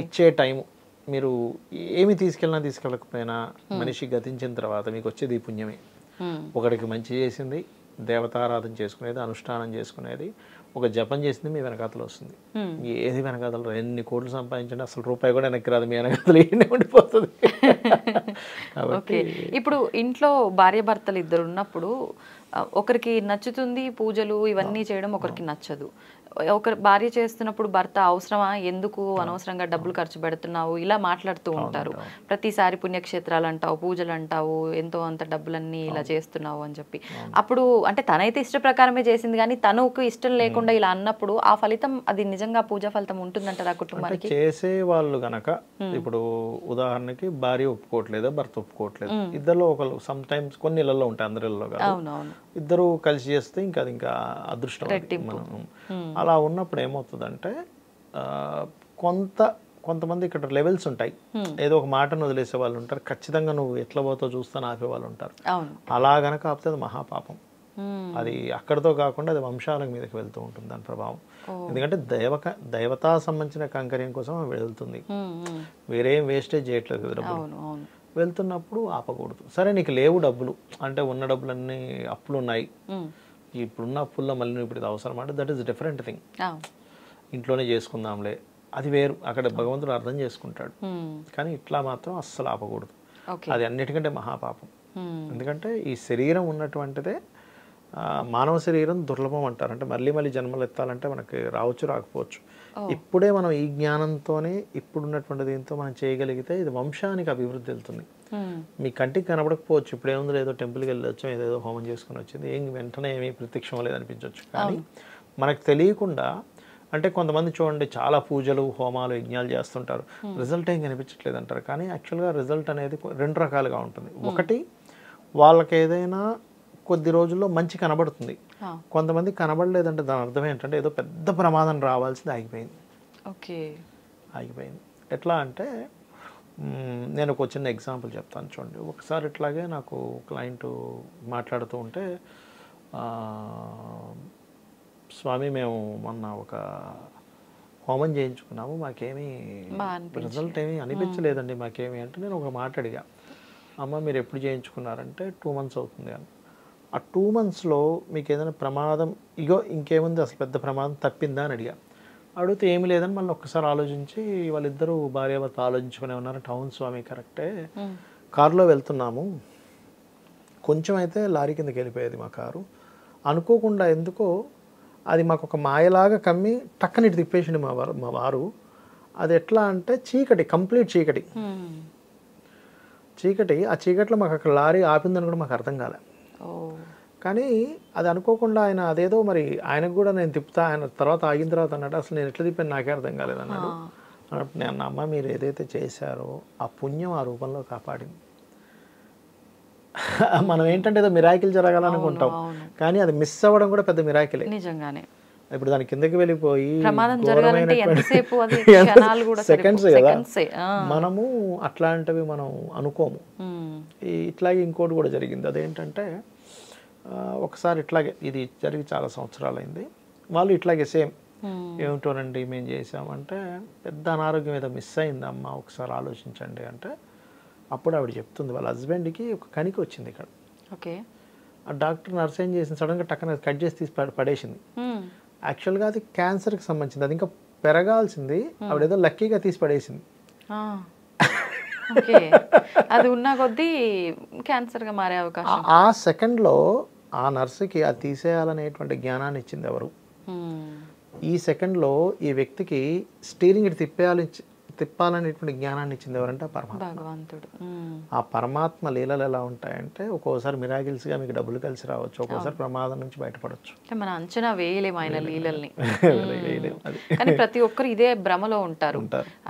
ఇచ్చే టైము, మీరు ఏమి తీసుకెళ్ళకపోయినా మనిషి గతించిన తర్వాత మీకు వచ్చేది ఈ పుణ్యమే. ఒకడికి మంచి చేసింది, దేవతారాధన చేసుకునేది, అనుష్ఠానం చేసుకునేది, ఒక జపం చేసింది మీ వెనకాతలు వస్తుంది. ఏది వెనకాతలు ఎన్ని కోట్లు సంపాదించండి అసలు రూపాయి కూడా వెనక్కి రాదు, మీ వెనకాతలు ఏంటి ఉండిపోతుంది. కాబట్టి ఇప్పుడు ఇంట్లో భార్య భర్తలు ఇద్దరు ఉన్నప్పుడు ఒకరికి నచ్చుతుంది పూజలు ఇవన్నీ చేయడం, ఒకరికి నచ్చదు. ఒక భార్య చేస్తున్నప్పుడు భర్త అవసరమా, ఎందుకు అనవసరంగా డబ్బులు ఖర్చు పెడుతున్నావు, ఇలా మాట్లాడుతూ ఉంటారు. ప్రతిసారి పుణ్యక్షేత్రాలు అంటావు, పూజలు అంటావు, ఎంతో అంత డబ్బులన్నీ ఇలా చేస్తున్నావు అని చెప్పి. అప్పుడు అంటే తనైతే ఇష్ట ప్రకారమే చేసింది, కానీ తనకు ఇష్టం లేకుండా ఇలా అన్నప్పుడు ఆ ఫలితం అది నిజంగా పూజా ఫలితం ఉంటుందంటారు ఆ కుటుంబానికి? చేసే వాళ్ళు గనక ఇప్పుడు ఉదాహరణకి భార్య ఒప్పుకోవట్లేదు, భర్త ఒప్పుకోవట్లేదు, ఇద్దరులో ఒకరు సమ్ టైమ్స్ కొన్ని ఇళ్లలో ఉంటాయి, అందరిలో కాదు, ఇద్దరు కలిసి చేస్తే ఇంకా అది ఇంకా అదృష్టం. మనం అలా ఉన్నప్పుడు ఏమవుతుందంటే కొంతమంది ఇక్కడ లెవెల్స్ ఉంటాయి. ఏదో ఒక మాటను వదిలేసే వాళ్ళు ఉంటారు, ఖచ్చితంగా నువ్వు ఎట్లా పోతావు చూస్తాను ఆపే వాళ్ళు ఉంటారు. అలా గనక ఆపితే అది మహాపాపం. అది అక్కడితో కాకుండా అది వంశాల మీదకి వెళ్తూ ఉంటుంది దాని ప్రభావం. ఎందుకంటే దైవతా సంబంధించిన కైంకర్యం కోసం వెళ్తుంది, వేరేం వేస్టేజ్ చేయట్లేదు కదా డబ్బులు. వెళ్తున్నప్పుడు ఆపకూడదు. సరే నీకు లేవు డబ్బులు అంటే, ఉన్న డబ్బులన్నీ అప్పులు ఉన్నాయి, ఇప్పుడున్న అప్పుల్లో మళ్ళీ ఇప్పుడు ఇది అవసరం అంటే దట్ ఈస్ డిఫరెంట్ థింగ్. ఇంట్లోనే చేసుకుందాంలే, అది వేరు, అక్కడ భగవంతుడు అర్థం చేసుకుంటాడు. కానీ ఇట్లా మాత్రం అస్సలు ఆపకూడదు, అది అన్నిటికంటే మహాపాపం. ఎందుకంటే ఈ శరీరం ఉన్నటువంటిదే, మానవ శరీరం దుర్లభం అంటారు. అంటే మళ్ళీ మళ్ళీ జన్మలు ఎత్తాలంటే మనకి రావచ్చు రాకపోవచ్చు. ఇప్పుడే మనం ఈ జ్ఞానంతోనే ఇప్పుడున్నటువంటి దీంతో మనం చేయగలిగితే ఇది వంశానికి అభివృద్ధి వెళ్తుంది. మీ కంటికి కనబడకపోవచ్చు, ఇప్పుడు ఏముందో ఏదో టెంపుల్కి వెళ్ళి వచ్చాం, ఏదేదో హోమం చేసుకుని వచ్చింది, ఏం వెంటనే ఏమీ ప్రత్యక్షం లేదనిపించవచ్చు. కానీ మనకు తెలియకుండా, అంటే కొంతమంది చూడండి చాలా పూజలు హోమాలు యజ్ఞాలు చేస్తుంటారు, రిజల్ట్ ఏం కనిపించట్లేదు అంటారు. కానీ యాక్చువల్గా రిజల్ట్ అనేది రెండు రకాలుగా ఉంటుంది. ఒకటి, వాళ్ళకి ఏదైనా కొద్ది రోజుల్లో మంచి కనబడుతుంది, కొంతమంది కనబడలేదంటే దాని అర్థం ఏంటంటే ఏదో పెద్ద ప్రమాదం రావాల్సింది ఆగిపోయింది. ఆగిపోయింది ఎట్లా అంటే, నేను ఒక చిన్న ఎగ్జాంపుల్ చెప్తాను చూడండి. ఒకసారి ఇట్లాగే నాకు క్లయింట్ మాట్లాడుతూ ఉంటే, స్వామి మేము మొన్న ఒక హోమం చేయించుకున్నాము, మాకేమీ రిజల్ట్ ఏమీ అనిపించలేదండి మాకేమీ అంటే, నేను ఒక మాట అడిగా, అమ్మ మీరు ఎప్పుడు చేయించుకున్నారంటే 2 months అవుతుంది అని. ఆ 2 monthsలో మీకు ఏదైనా ప్రమాదం, ఇంకేముంది అసలు పెద్ద ప్రమాదం తప్పిందా అని అడిగా. అడిగితే ఏమీ లేదని మళ్ళీ ఒక్కసారి ఆలోచించి, వాళ్ళిద్దరూ భార్యాభర్త ఆలోచించుకునే ఉన్నారు. టౌన్ స్వామి కరెక్టే, కారులో వెళ్తున్నాము, కొంచెం అయితే లారీ కిందకి వెళ్ళిపోయేది మా కారు, అనుకోకుండా ఎందుకో అది మాకు ఒక మాయలాగా కమ్మి టక్కని ఇటు తిప్పేసింది మా వారు. అది ఎట్లా అంటే చీకటి, కంప్లీట్ చీకటి. ఆ చీకట్లో మాకు అక్కడ లారీ ఆపిందని కూడా మాకు అర్థం కాలే. కానీ అది అనుకోకుండా ఆయన అదేదో మరి ఆయనకు కూడా నేను తిప్పుతా, ఆయన తర్వాత ఆగిన తర్వాత అన్నాడు, అసలు నేను ఎట్లా తిప్పాను నాకే అర్థం కాలేదు అన్నాడు. అన్నప్పుడు నేను, అమ్మ మీరు ఏదైతే చేశారో ఆ పుణ్యం ఆ రూపంలో కాపాడింది. మనం ఏంటంటే ఏదో మిరాకిల్ జరగాలనుకుంటాం, కానీ అది మిస్ అవ్వడం కూడా పెద్ద మిరాకిలే నిజంగానే. ఇప్పుడు దాని కిందకి వెళ్ళిపోయి సెకండ్స్ కదా, మనము అట్లాంటివి మనం అనుకోము. ఇట్లాగే ఇంకోటి కూడా జరిగింది, అదేంటంటే ఒకసారి ఇట్లాగే, ఇది జరిగి చాలా సంవత్సరాలైంది, వాళ్ళు ఇట్లాగే సేమ్, ఏమిటోనండి మేము చేసామంటే పెద్ద అనారోగ్యం ఏదో మిస్ అయింది అమ్మ ఒకసారి ఆలోచించండి అంటే, అప్పుడు ఆవిడ చెప్తుంది వాళ్ళ హస్బెండ్కి ఒక కణిక వచ్చింది ఇక్కడ. ఆ డాక్టర్ నర్స్ ఏం చేసింది, సడన్గా టక్కన కట్ చేసి తీసి పడేసింది. యాక్చువల్గా అది క్యాన్సర్కి సంబంధించింది, అది ఇంకా పెరగాల్సింది, ఆవిడ ఏదో లక్కీగా తీసి పడేసింది. అది ఉన్న కొద్దీ క్యాన్సర్గా మారే అవకాశం. ఆ సెకండ్లో ఆ నర్సుకి అది తీసేయాలనేటువంటి జ్ఞానాన్ని ఇచ్చింది ఎవరు? ఈ సెకండ్లో ఈ వ్యక్తికి స్టీరింగ్ ఇటు తిప్పాలనేటువంటి జ్ఞానాన్ని ఇచ్చింది ఎవరంటే భగవంతుడు. ఆ పరమాత్మ లీలలు ఎలా ఉంటాయంటే, ఒక్కోసారి మిరాకిల్స్గా మీకు డబ్బులు కలిసి రావచ్చు, ఒక్కోసారి ప్రమాదం నుంచి బయటపడవచ్చు. మన అంచనా వేయలేము ఆయన లీలల్ని. కానీ ప్రతి ఒక్కరు ఇదే భ్రమలో ఉంటారు,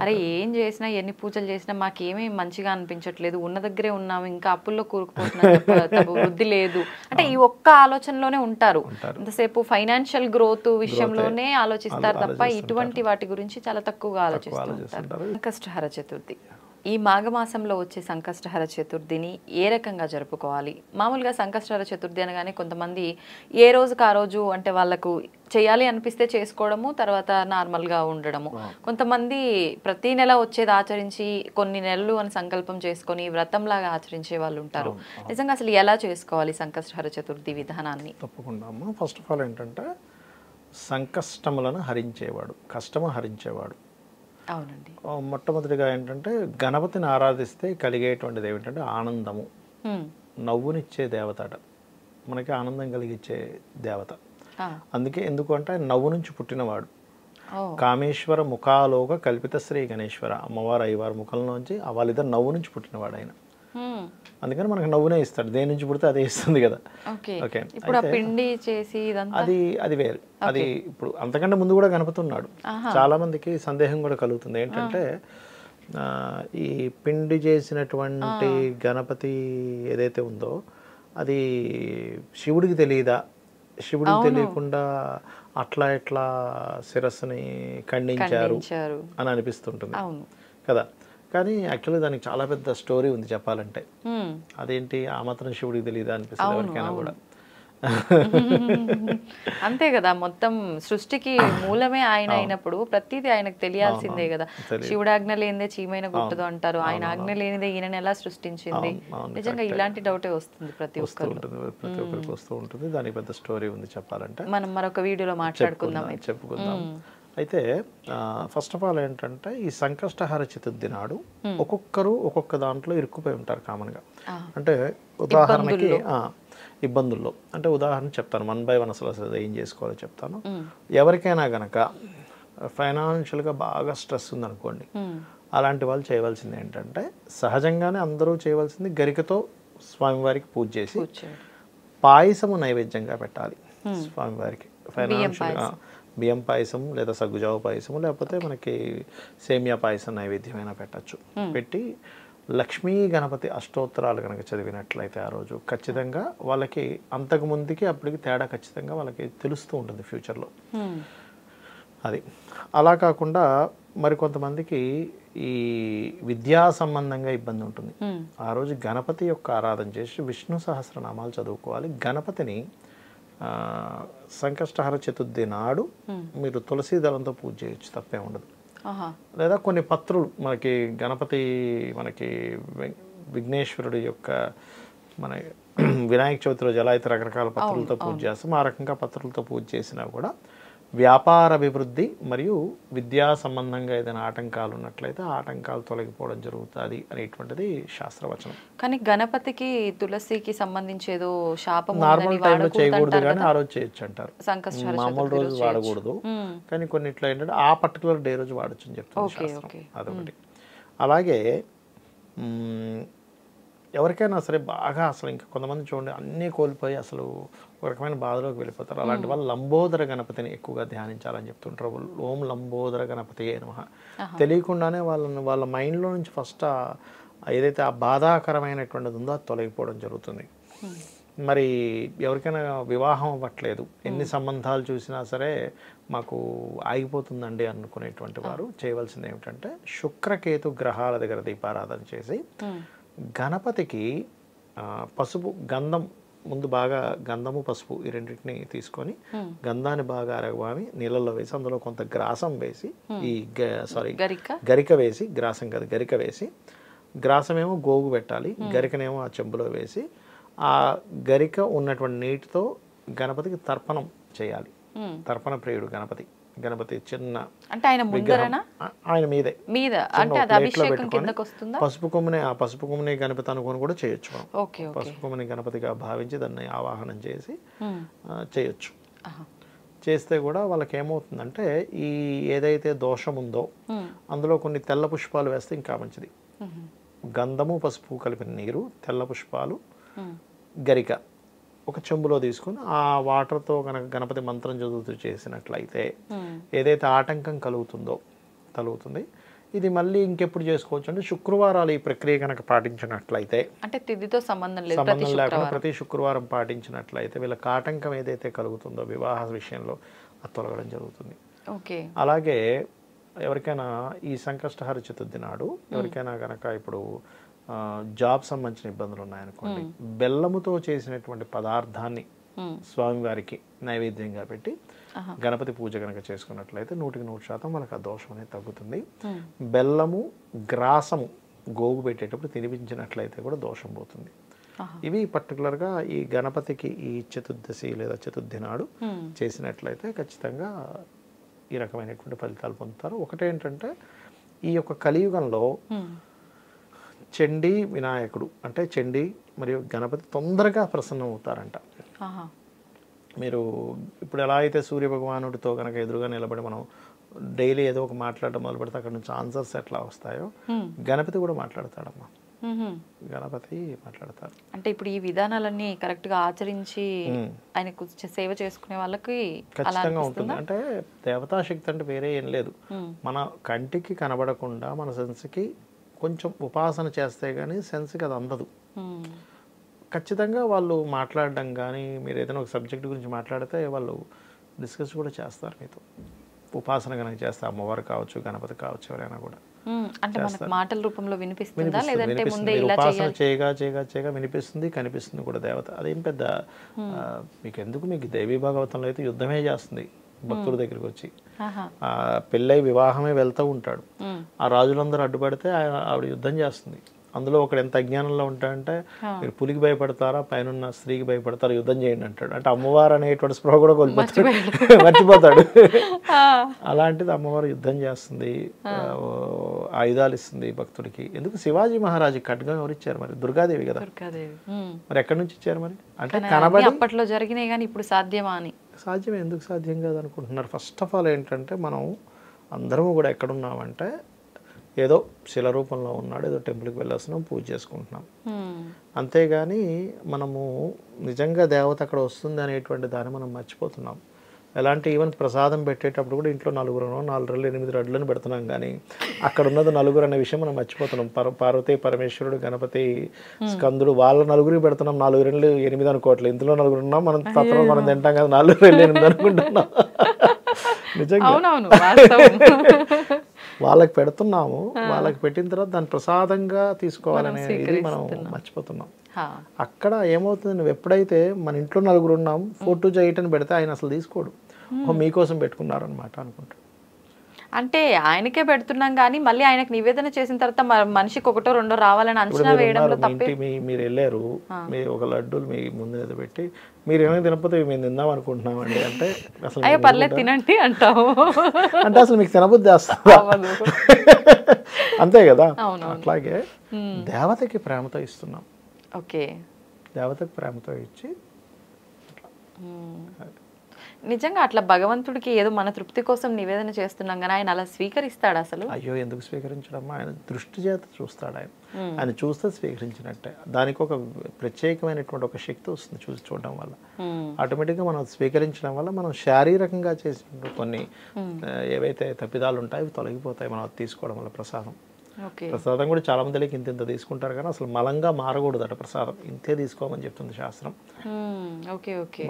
అరే ఏం చేసినా ఎన్ని పూజలు చేసినా మాకేమీ మంచిగా అనిపించట్లేదు, ఉన్న దగ్గరే ఉన్నాము, ఇంకా అప్పుల్లో కూరుకుపోతున్నా, వృద్ధి లేదు అంటే ఈ ఒక్క ఆలోచనలోనే ఉంటారు. ఇంతసేపు ఫైనాన్షియల్ గ్రోత్ విషయంలోనే ఆలోచిస్తారు తప్ప ఇటువంటి వాటి గురించి చాలా తక్కువగా ఆలోచిస్తారు. సంకష్టహర చతుర్థి, ఈ మాఘమాసంలో వచ్చే సంకష్టహర చతుర్థిని ఏ రకంగా జరుపుకోవాలి? మామూలుగా సంకష్టహర చతుర్థి అనగానే కొంతమంది ఏ రోజుకి ఆ రోజు అంటే వాళ్ళకు చేయాలి అనిపిస్తే చేసుకోవడము, తర్వాత నార్మల్గా ఉండడము. కొంతమంది ప్రతి నెల వచ్చేది ఆచరించి కొన్ని నెలలు అని సంకల్పం చేసుకొని వ్రతంలాగా ఆచరించే వాళ్ళు ఉంటారు. నిజంగా అసలు ఎలా చేసుకోవాలి సంకష్టహర చతుర్థి విధానాన్ని? తప్పకుండా అమ్మ. ఫస్ట్ ఆఫ్ ఆల్ ఏంటంటే, సంకష్టములను హరించేవాడు, కష్టము హరించేవాడు. అవునండి. మొట్టమొదటిగా ఏంటంటే, గణపతిని ఆరాధిస్తే కలిగేటువంటిది ఏమిటంటే ఆనందము, నవ్వునిచ్చే దేవత అట, మనకి ఆనందం కలిగించే దేవత. అందుకే ఎందుకంటే ఆయన నవ్వు నుంచి పుట్టినవాడు. ఓ కామేశ్వర ముఖాలోక కల్పిత శ్రీ గణేశ్వర, అమ్మవారు అయ్యవారి ముఖంలోంచి వాళ్ళిద్దరు నవ్వు నుంచి పుట్టినవాడు ఆయన. అందుకని మనకు నవ్వునే ఇస్తాడు, దేని నుంచి పుడితే అదే ఇస్తుంది కదా. ఓకే ఓకే, ఇప్పుడు ఆ పిండి చేసి ఇదంతా అది వేరు. అది ఇప్పుడు అంతకంటే ముందు కూడా గణపతి ఉన్నాడు. చాలా మందికి సందేహం కూడా కలుగుతుంది ఏంటంటే ఈ పిండి చేసినటువంటి గణపతి ఏదైతే ఉందో అది శివుడికి తెలియదా, శివుడికి తెలియకుండా అట్లా ఎట్లా శిరస్సుని ఖండించారు అని అనిపిస్తుంటుంది కదా. కానీ యాక్చువల్లీ దానికి చాలా పెద్ద స్టోరీ ఉంది చెప్పాలంటే. అదేంటి ఆ మాత్రం శివుడికి తెలియదా అనిపిస్తుంది ఎవరికైనా కూడా. అంతే కదా, మొత్తం సృష్టికి మూలమే ఆయన అయినప్పుడు ప్రతిదీ ఆయనకు తెలియాల్సిందే కదా. శివుడు ఆజ్ఞ లేనిదే చీమైన గుట్టదు అంటారు, ఆయన ఆజ్ఞ లేనిదే ఈయన ఎలా సృష్టించింది. నిజంగా ఇలాంటి డౌటే వస్తుంది ప్రతి ఒక్కరికి వస్తూ ఉంటుంది. దానికి పెద్ద స్టోరీ ఉంది చెప్పాలంటే, మనం మరొక వీడియోలో మాట్లాడుకుందాం చెప్పుకుందాం. అయితే ఫస్ట్ ఆఫ్ ఆల్ ఏంటంటే ఈ సంకష్టహర చతుర్థి నాడు ఒక్కొక్కరు ఒక్కొక్క దాంట్లో ఇరుక్కుపోయి ఉంటారు కామన్గా. అంటే ఉదాహరణకి ఇబ్బందుల్లో, అంటే ఉదాహరణ చెప్తాను, 1 by 1 అసలు ఏం చేసుకోవాలో చెప్తాను. ఎవరికైనా గనక ఫైనాన్షియల్గా బాగా స్ట్రెస్ ఉందనుకోండి, అలాంటి వాళ్ళు చేయవలసింది ఏంటంటే సహజంగానే అందరూ చేయవలసింది గరికతో స్వామివారికి పూజ చేసి పాయసము నైవేద్యంగా పెట్టాలి స్వామివారికి. ఫైనాన్షియల్గా బియ్యం పాయసం లేదా సగ్గుజావు పాయసము లేకపోతే మనకి సేమియా పాయసం నైవేద్యమైనా పెట్టచ్చు. పెట్టి లక్ష్మీ గణపతి అష్టోత్తరాలు కనుక చదివినట్లయితే ఆ రోజు ఖచ్చితంగా వాళ్ళకి అంతకు ముందుకి అప్పటికి తేడా ఖచ్చితంగా వాళ్ళకి తెలుస్తూ ఉంటుంది ఫ్యూచర్లో. అది అలా కాకుండా మరికొంతమందికి ఈ విద్యా సంబంధంగా ఇబ్బంది ఉంటుంది. ఆ రోజు గణపతి యొక్క ఆరాధన చేసి విష్ణు సహస్రనామాలు చదువుకోవాలి. గణపతిని సంకష్టహర చతుర్థి నాడు మీరు తులసి దళంతో పూజ చేయొచ్చు, తప్పే ఉండదు. లేదా కొన్ని పత్రులు మనకి గణపతి మనకి విఘ్నేశ్వరుడి యొక్క మన వినాయక చవితి రోజు ఎలా అయితే రకరకాల పత్రులతో పూజ చేస్తాం, ఆ రకంగా పత్రులతో పూజ చేసినా కూడా వ్యాపార అభివృద్ధి మరియు విద్యా సంబంధంగా ఏదైనా ఆటంకాలు ఉన్నట్లయితే ఆ ఆటంకాలు తొలగిపోవడం జరుగుతుంది అనేటువంటిది శాస్త్రవచనం. కానీ గణపతికి తులసికి సంబంధించి ఏదో శాపం నార్మల్ టైంలో చేయకూడదు కానీ ఆ రోజు చేయొచ్చు అంటారు. మామూలు రోజు వాడకూడదు, కానీ కొన్నిట్లో ఏంటంటే ఆ పర్టికులర్ డే రోజు వాడచ్చు అని చెప్తుంది శాస్త్రం. అదొకటి. అలాగే ఎవరికైనా సరే బాగా అసలు ఇంకా కొంతమంది చూడండి అన్నీ కోల్పోయి అసలు ఒక రకమైన బాధలోకి వెళ్ళిపోతారు. అలాంటి వాళ్ళు లంబోదర గణపతిని ఎక్కువగా ధ్యానించాలని చెప్తుంటారు. ఓం లంబోదర గణపతి నమః. తెలియకుండానే వాళ్ళ మైండ్లో నుంచి ఫస్ట్ ఏదైతే ఆ బాధాకరమైనటువంటిది ఉందో అది తొలగిపోవడం జరుగుతుంది. మరి ఎవరికైనా వివాహం అవ్వట్లేదు, ఎన్ని సంబంధాలు చూసినా సరే మాకు ఆగిపోతుందండి అనుకునేటువంటి వారు చేయవలసింది ఏమిటంటే శుక్రకేతు గ్రహాల దగ్గర దీపారాధన చేసి గణపతికి పసుపు గంధం ముందు బాగా గంధము పసుపు ఈ రెండింటిని తీసుకొని గంధాన్ని బాగా అరగబామి నీళ్ళల్లో వేసి అందులో కొంత గ్రాసం వేసి గరిక వేసి, గ్రాసం కాదు గరిక వేసి, గ్రాసమేమో గోగు పెట్టాలి, గరికనేమో ఆ చెంబులో వేసి ఆ గరిక ఉన్నటువంటి నీటితో గణపతికి తర్పణం చేయాలి. తర్పణ ప్రియుడు గణపతి చిన్న అంటే ఆయన ముందరనా ఆయన మీదే అంటే అది అభిషేకం కిందకి వస్తుందా? పసుపు కొమ్ముని గణపతి అనుకొని కూడా చేయొచ్చు. పసుపు కొమ్ముని గణపతిగా భావించి దాన్ని ఆవాహనం చేసి చేయొచ్చు. చేస్తే కూడా వాళ్ళకి ఏమవుతుందంటే ఈ ఏదైతే దోషం ఉందో అందులో కొన్ని తెల్ల పుష్పాలు వేస్తే ఇంకా మంచిది. గంధము పసుపు కలిపిన నీరు, తెల్ల పుష్పాలు, గరిక ఒక చెంబులో తీసుకుని ఆ వాటర్తో కనుక గణపతి మంత్రం చదువుతూ చేసినట్లయితే ఏదైతే ఆటంకం కలుగుతుంది. ఇది మళ్ళీ ఇంకెప్పుడు చేసుకోవచ్చు అంటే శుక్రవారాలు ఈ ప్రక్రియ కనుక పాటించినట్లయితే, అంటే తిథితో సంబంధం లేకుండా ప్రతి శుక్రవారం పాటించినట్లయితే వీళ్ళకి ఆటంకం ఏదైతే కలుగుతుందో వివాహ విషయంలో అది తొలగడం జరుగుతుంది. అలాగే ఎవరికైనా ఈ సంకష్టహర చతుర్థి నాడు ఎవరికైనా కనుక ఇప్పుడు జాబ్ సంబంధించిన ఇబ్బందులు ఉన్నాయనుకోండి, బెల్లముతో చేసినటువంటి పదార్థాన్ని స్వామివారికి నైవేద్యంగా పెట్టి గణపతి పూజ కనుక చేసుకున్నట్లయితే 100% వాళ్ళకి ఆ దోషం అనేది తగ్గుతుంది. బెల్లము గ్రాసము గోగు పెట్టేటప్పుడు తినిపించినట్లయితే కూడా దోషం పోతుంది. ఇవి పర్టికులర్గా ఈ గణపతికి ఈ చతుర్దశి లేదా చతుర్థి నాడు చేసినట్లయితే ఖచ్చితంగా ఈ రకమైనటువంటి ఫలితాలు పొందుతారు. ఒకటేంటంటే ఈ యొక్క కలియుగంలో చండీ వినాయకుడు అంటే చండీ మరియు గణపతి తొందరగా ప్రసన్నం అవుతారంట. మీరు ఇప్పుడు ఎలా అయితే సూర్య భగవానుడితో కనుక ఎదురుగా నిలబడి మనం డైలీ ఏదో ఒక మాట్లాడడం మొదలు పెడితే అక్కడ నుంచి ఆన్సర్స్ ఎట్లా వస్తాయో గణపతి కూడా మాట్లాడతాడమ్మా. గణపతి మాట్లాడతారు. అంటే ఇప్పుడు ఈ విధానాలన్నీ కరెక్ట్ గా ఆచరించి ఆయనకు సేవ చేసుకునే వాళ్ళకి ఖచ్చితంగా ఉంటుంది. అంటే దేవతాశక్తి అంటే వేరే ఏం లేదు, మన కంటికి కనబడకుండా మన సెన్స్కి కొంచెం ఉపాసన చేస్తే కానీ సెన్స్కి అది అందదు. ఖచ్చితంగా వాళ్ళు మాట్లాడడం కానీ, మీరు ఏదైనా ఒక సబ్జెక్ట్ గురించి మాట్లాడితే వాళ్ళు డిస్కస్ కూడా చేస్తారు మీతో. ఉపాసన కనుక చేస్తే అమ్మవారు కావచ్చు, గణపతి కావచ్చు, ఎవరైనా కూడా అంటే మనకు మాటల రూపంలో వినిపిస్తుందా లేదంటే ముందే ఇలా ఉపాసన చేయగా చేయగా చేయగా వినిపిస్తుంది, కనిపిస్తుంది కూడా దేవత. అదేం పెద్ద మీకు ఎందుకు, మీకు దేవీ భాగవతంలో అయితే యుద్ధమే చేస్తుంది భక్తుల దగ్గరికి వచ్చి. ఆ పెళ్ళై వివాహమే వెళ్తూ ఉంటాడు, ఆ రాజులందరూ అడ్డుపడితే ఆవిడ యుద్ధం చేస్తుంది. అందులో ఒకడు ఎంత అజ్ఞానంలో ఉంటాడంటే, మీరు పులికి భయపడతారా పైన స్త్రీకి భయపడతారా, యుద్ధం చేయండి అంటాడు. అంటే అమ్మవారు అనేటువంటి స్పృహ కూడా కోల్పోతాడు, మర్చిపోతాడు. అలాంటిది అమ్మవారు యుద్ధం చేస్తుంది, ఆయుధాలు ఇస్తుంది భక్తుడికి. ఎందుకు శివాజీ మహారాజు ఖడ్గం ఎవరు ఇచ్చారు మరి? దుర్గాదేవి కదా. మరి ఎక్కడి నుంచి ఇచ్చారు మరి? అంటే కనబడి అప్పట్లో జరిగినాయి కానీ ఇప్పుడు సాధ్యమా అని. సాధ్యమే, ఎందుకు సాధ్యం కాదు అనుకుంటున్నారు? ఫస్ట్ ఆఫ్ ఆల్ ఏంటంటే, మనం అందరము కూడా ఎక్కడున్నామంటే ఏదో శిల రూపంలో ఉన్నాడు, ఏదో టెంపుల్కి వెళ్ళొస్తున్నాం, పూజ చేసుకుంటున్నాం. అంతేగాని మనము నిజంగా దేవత అక్కడ వస్తుంది అనేటువంటి దాన్ని మనం మర్చిపోతున్నాం. ఎలాంటి ఈవెన్ ప్రసాదం పెట్టేటప్పుడు కూడా ఇంట్లో 4 4 రళ్ళు 8 రడ్లను పెడుతున్నాం, కానీ అక్కడ ఉన్నది 4 అనే విషయం మనం మర్చిపోతున్నాం. పార్వతి పరమేశ్వరుడు, గణపతి, స్కందుడు, వాళ్ళ 4 పెడుతున్నాం. 4 2 8 అనుకోవట్లేదు, ఇందులో 4 ఉన్నాం, మనం తత్వం మనం తింటాం కదా, 4 2 8 అనుకుంటున్నాం. నిజంగా వాళ్ళకి పెడుతున్నాము, వాళ్ళకి పెట్టిన తర్వాత దాన్ని ప్రసాదంగా తీసుకోవాలనేది మనం మర్చిపోతున్నాం. అక్కడ ఏమవుతుంది, నువ్వు ఎప్పుడైతే మన ఇంట్లో 4 ఉన్నాం 4 2 8 అని పెడితే ఆయన అసలు తీసుకోడు, మీకోసం పెట్టుకున్నారు అనమాట అనుకుంటా. అంటే ఆయనకే పెడుతున్నాం కానీ మళ్ళీ ఆయనకు నివేదన చేసిన తర్వాత మనిషికి 1 2 రావాలని అంచనా వేయడంలో తప్పే. మీరు వెళ్ళారు, మీరు ఒక లడ్డూలు మీ ముందు ఏదో పెట్టి, మీరు ఏమైనా తినకపోతే మేము తిందాం అనుకుంటున్నామండి అంటే అసలు అయ్యో పర్లేదు తినండి అంటావు. అంటే అసలు మీకు తినబుద్ధి వస్తుందా? అంతే కదా. అట్లాగే దేవతకి ప్రేమతో ఇస్తున్నాం. ఓకే, దేవతకి ప్రేమతో ఇచ్చి నిజంగా అట్లా భగవంతుడికి ఏదో మన తృప్తి కోసం నివేదన చేస్తున్నాం కానీ ఆయన అలా స్వీకరిస్తాడు అసలు? అయ్యో ఎందుకు స్వీకరించడమ్మా, ఆయన దృష్టి చేత చూస్తాడు. ఆయన చూస్తే స్వీకరించినట్టే. దానికి ఒక ప్రత్యేకమైనటువంటి ఒక శక్తి వస్తుంది చూడడం వల్ల. ఆటోమేటిక్గా మనం స్వీకరించడం వల్ల మనం శారీరకంగా చేసిన కొన్ని ఏవైతే తప్పిదాలు ఉంటాయో అవి తొలగిపోతాయి మనం అది తీసుకోవడం వల్ల. ప్రసాదం కూడా చాలా మంది ఇంత తీసుకుంటారు కానీ అసలు మలంగా మారకూడదట ప్రసాదం, ఇంతే తీసుకోమని చెప్తుంది శాస్త్రం.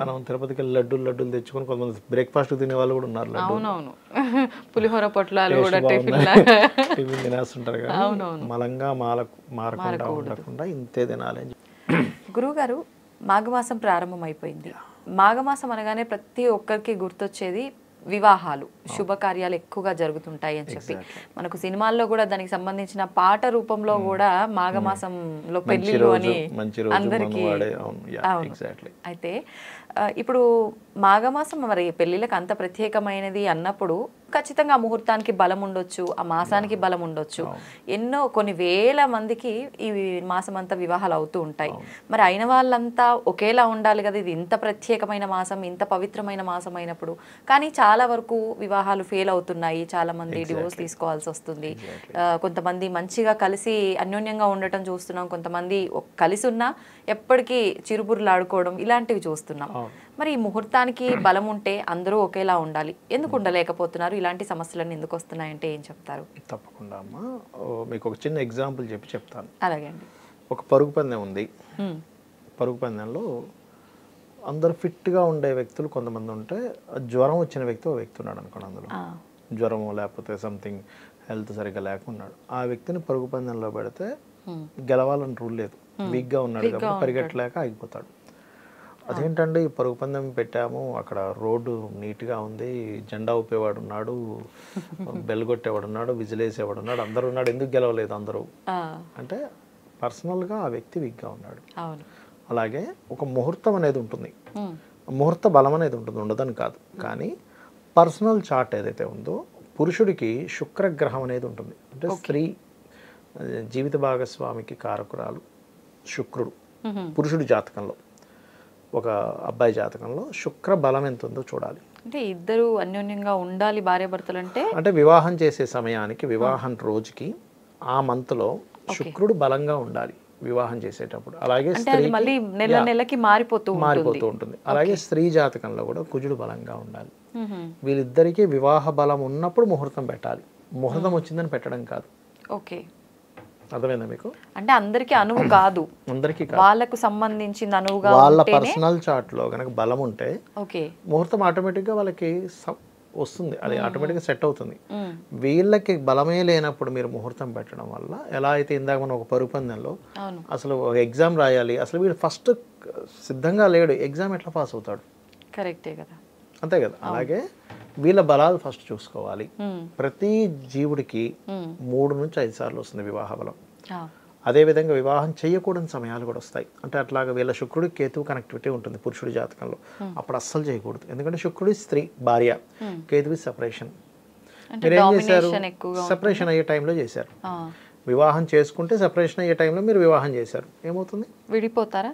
మనం తిరుపతికి వెళ్ళి లడ్డూలు తెచ్చుకొని కొంతమంది బ్రేక్ఫాస్ట్ తినే వాళ్ళు కూడా ఉన్నారు. పులిహోర పొట్లాలు టిఫిన్ తినేస్తుంటారు కానీ మలంగా మారకుండా ఉండకుండా ఇంతే తినాలి అని చెప్పి. గురువుగారు, మాఘమాసం ప్రారంభం అయిపోయింది. మాఘమాసం అనగానే ప్రతి ఒక్కరికి గుర్తొచ్చేది వివాహాలు, శుభకార్యాలు ఎక్కువగా జరుగుతుంటాయి అని చెప్పి మనకు సినిమాల్లో కూడా దానికి సంబంధించిన పాట రూపంలో కూడా మాఘమాసంలో పెళ్లిళ్ళు అని అందరికీ. అయితే ఇప్పుడు మాఘమాసం మరి పెళ్లిళ్ళకి అంత ప్రత్యేకమైనది అన్నప్పుడు ఖచ్చితంగా ఆ ముహూర్తానికి బలం ఉండొచ్చు, ఆ మాసానికి బలం ఉండొచ్చు. ఎన్నో కొన్ని వేల మందికి ఈ మాసం అంతా వివాహాలు అవుతూ ఉంటాయి. మరి అయిన వాళ్ళంతా ఒకేలా ఉండాలి కదా, ఇది ఇంత ప్రత్యేకమైన మాసం, ఇంత పవిత్రమైన మాసం అయినప్పుడు. కానీ చాలా వరకు వివాహాలు ఫెయిల్ అవుతున్నాయి, చాలా మంది డివోర్స్ తీసుకోవాల్సి వస్తుంది. కొంతమంది మంచిగా కలిసి అన్యోన్యంగా ఉండటం చూస్తున్నాం, కొంతమంది కలిసి ఉన్నా ఎప్పటికీ చిరుబురులాడుకోవడం ఇలాంటివి చూస్తున్నాం. మరి ఈ ముహూర్తానికి బలం ఉంటే అందరూ ఒకేలా ఉండాలి, ఎందుకు ఉండలేకపోతున్నారు? ఇలాంటి సమస్యలన్నీ ఎందుకు వస్తున్నాయంటే ఏం చెప్తారు? తప్పకుండా అమ్మా, మీకు ఒక చిన్న ఎగ్జాంపుల్ చెప్తాను. అలాగే అండి. ఒక పరుగు పందెం ఉంది. పరుగు పందెంలో అందరూ ఫిట్గా ఉండే వ్యక్తులు కొంతమంది ఉంటే, జ్వరం వచ్చిన వ్యక్తి ఒక వ్యక్తి ఉన్నాడు అనుకోండి. అందులో జ్వరము లేకపోతే సంథింగ్ హెల్త్ సరిగ్గా లేకున్నాడు. ఆ వ్యక్తిని పరుగు పందెంలో పెడితే గెలవాలని రూల్ లేదు. వీక్గా ఉన్నాడు కాబట్టి పరిగెట్టలేక ఆగిపోతాడు. అదేంటండి పరుగు పందెం పెట్టాము, అక్కడ రోడ్డు నీట్గా ఉంది, జెండా ఊపేవాడు ఉన్నాడు, బెల్ కొట్టేవాడు ఉన్నాడు, విజిలేసేవాడు ఉన్నాడు, అందరూ ఉన్నాడు, ఎందుకు గెలవలేదు అందరూ అంటే పర్సనల్గా ఆ వ్యక్తి వీక్గా ఉన్నాడు. అలాగే ఒక ముహూర్తం అనేది ఉంటుంది, ముహూర్త బలం అనేది ఉంటుంది, ఉండదని కాదు. కానీ పర్సనల్ చార్ట్ ఏదైతే ఉందో పురుషుడికి శుక్రగ్రహం అనేది ఉంటుంది. అంటే స్త్రీ జీవిత భాగస్వామికి కారకురాలు శుక్రుడు పురుషుడి జాతకంలో. ఒక అబ్బాయి జాతకంలో శుక్ర బలం ఎంత ఉందో చూడాలి. అంటే ఇద్దరు అన్యోన్యంగా ఉండాలి భార్యాభర్తలు అంటే వివాహం చేసే సమయానికి వివాహం రోజుకి ఆ మంత్లో శుక్రుడు బలంగా ఉండాలి వివాహం చేసేటప్పుడు. అలాగే మళ్ళీ నెల నెలకి మారిపోతూ ఉంటుంది. అలాగే స్త్రీ జాతకంలో కూడా కుజుడు బలంగా ఉండాలి. వీళ్ళిద్దరికీ వివాహ బలం ఉన్నప్పుడు ముహూర్తం పెట్టాలి. ముహూర్తం వచ్చిందని పెట్టడం కాదు. ఓకే, అర్థమైందా మీకు? అంటే అందరికి అనువు కాదు, అందరికీ వాళ్ళకు సంబంధించిన అనువుగా వాళ్ళ పర్సనల్ చార్ట్ లో కనుక బలం ఉంటే ఓకే ముహూర్తం ఆటోమేటిక్ గా వాళ్ళకి వస్తుంది, అది ఆటోమేటిక్ గా సెట్ అవుతుంది. వీళ్ళకి బలమే లేనప్పుడు మీరు ముహూర్తం పెట్టడం వల్ల ఎలా అయితే ఇందాక మనం ఒక పరుగు పందెంలో అసలు ఎగ్జామ్ రాయాలి, అసలు వీడు ఫస్ట్ సిద్ధంగా లేడు, ఎగ్జామ్ ఎట్లా పాస్ అవుతాడు? కరెక్టే కదా, అంతే కదా. అలాగే వీళ్ళ బలాలు ఫస్ట్ చూసుకోవాలి. ప్రతి జీవుడికి 3 నుంచి 5 సార్లు వస్తుంది వివాహ బలం. అదేవిధంగా వివాహం చేయకూడని సమయాలు కూడా వస్తాయి. అంటే అట్లాగా వీళ్ళ శుక్రుడి కేతువు కనెక్టివిటీ ఉంటుంది పురుషుడి జాతకంలో, అప్పుడు అస్సలు చేయకూడదు. ఎందుకంటే శుక్రుడి స్త్రీ భార్య, కేతువి సెపరేషన్. మీరు ఏం చేశారు? సెపరేషన్ అయ్యే టైంలో చేశారు. వివాహం చేసుకుంటే సెపరేషన్ అయ్యే టైంలో మీరు వివాహం చేశారు, ఏమవుతుంది? విడిపోతారు.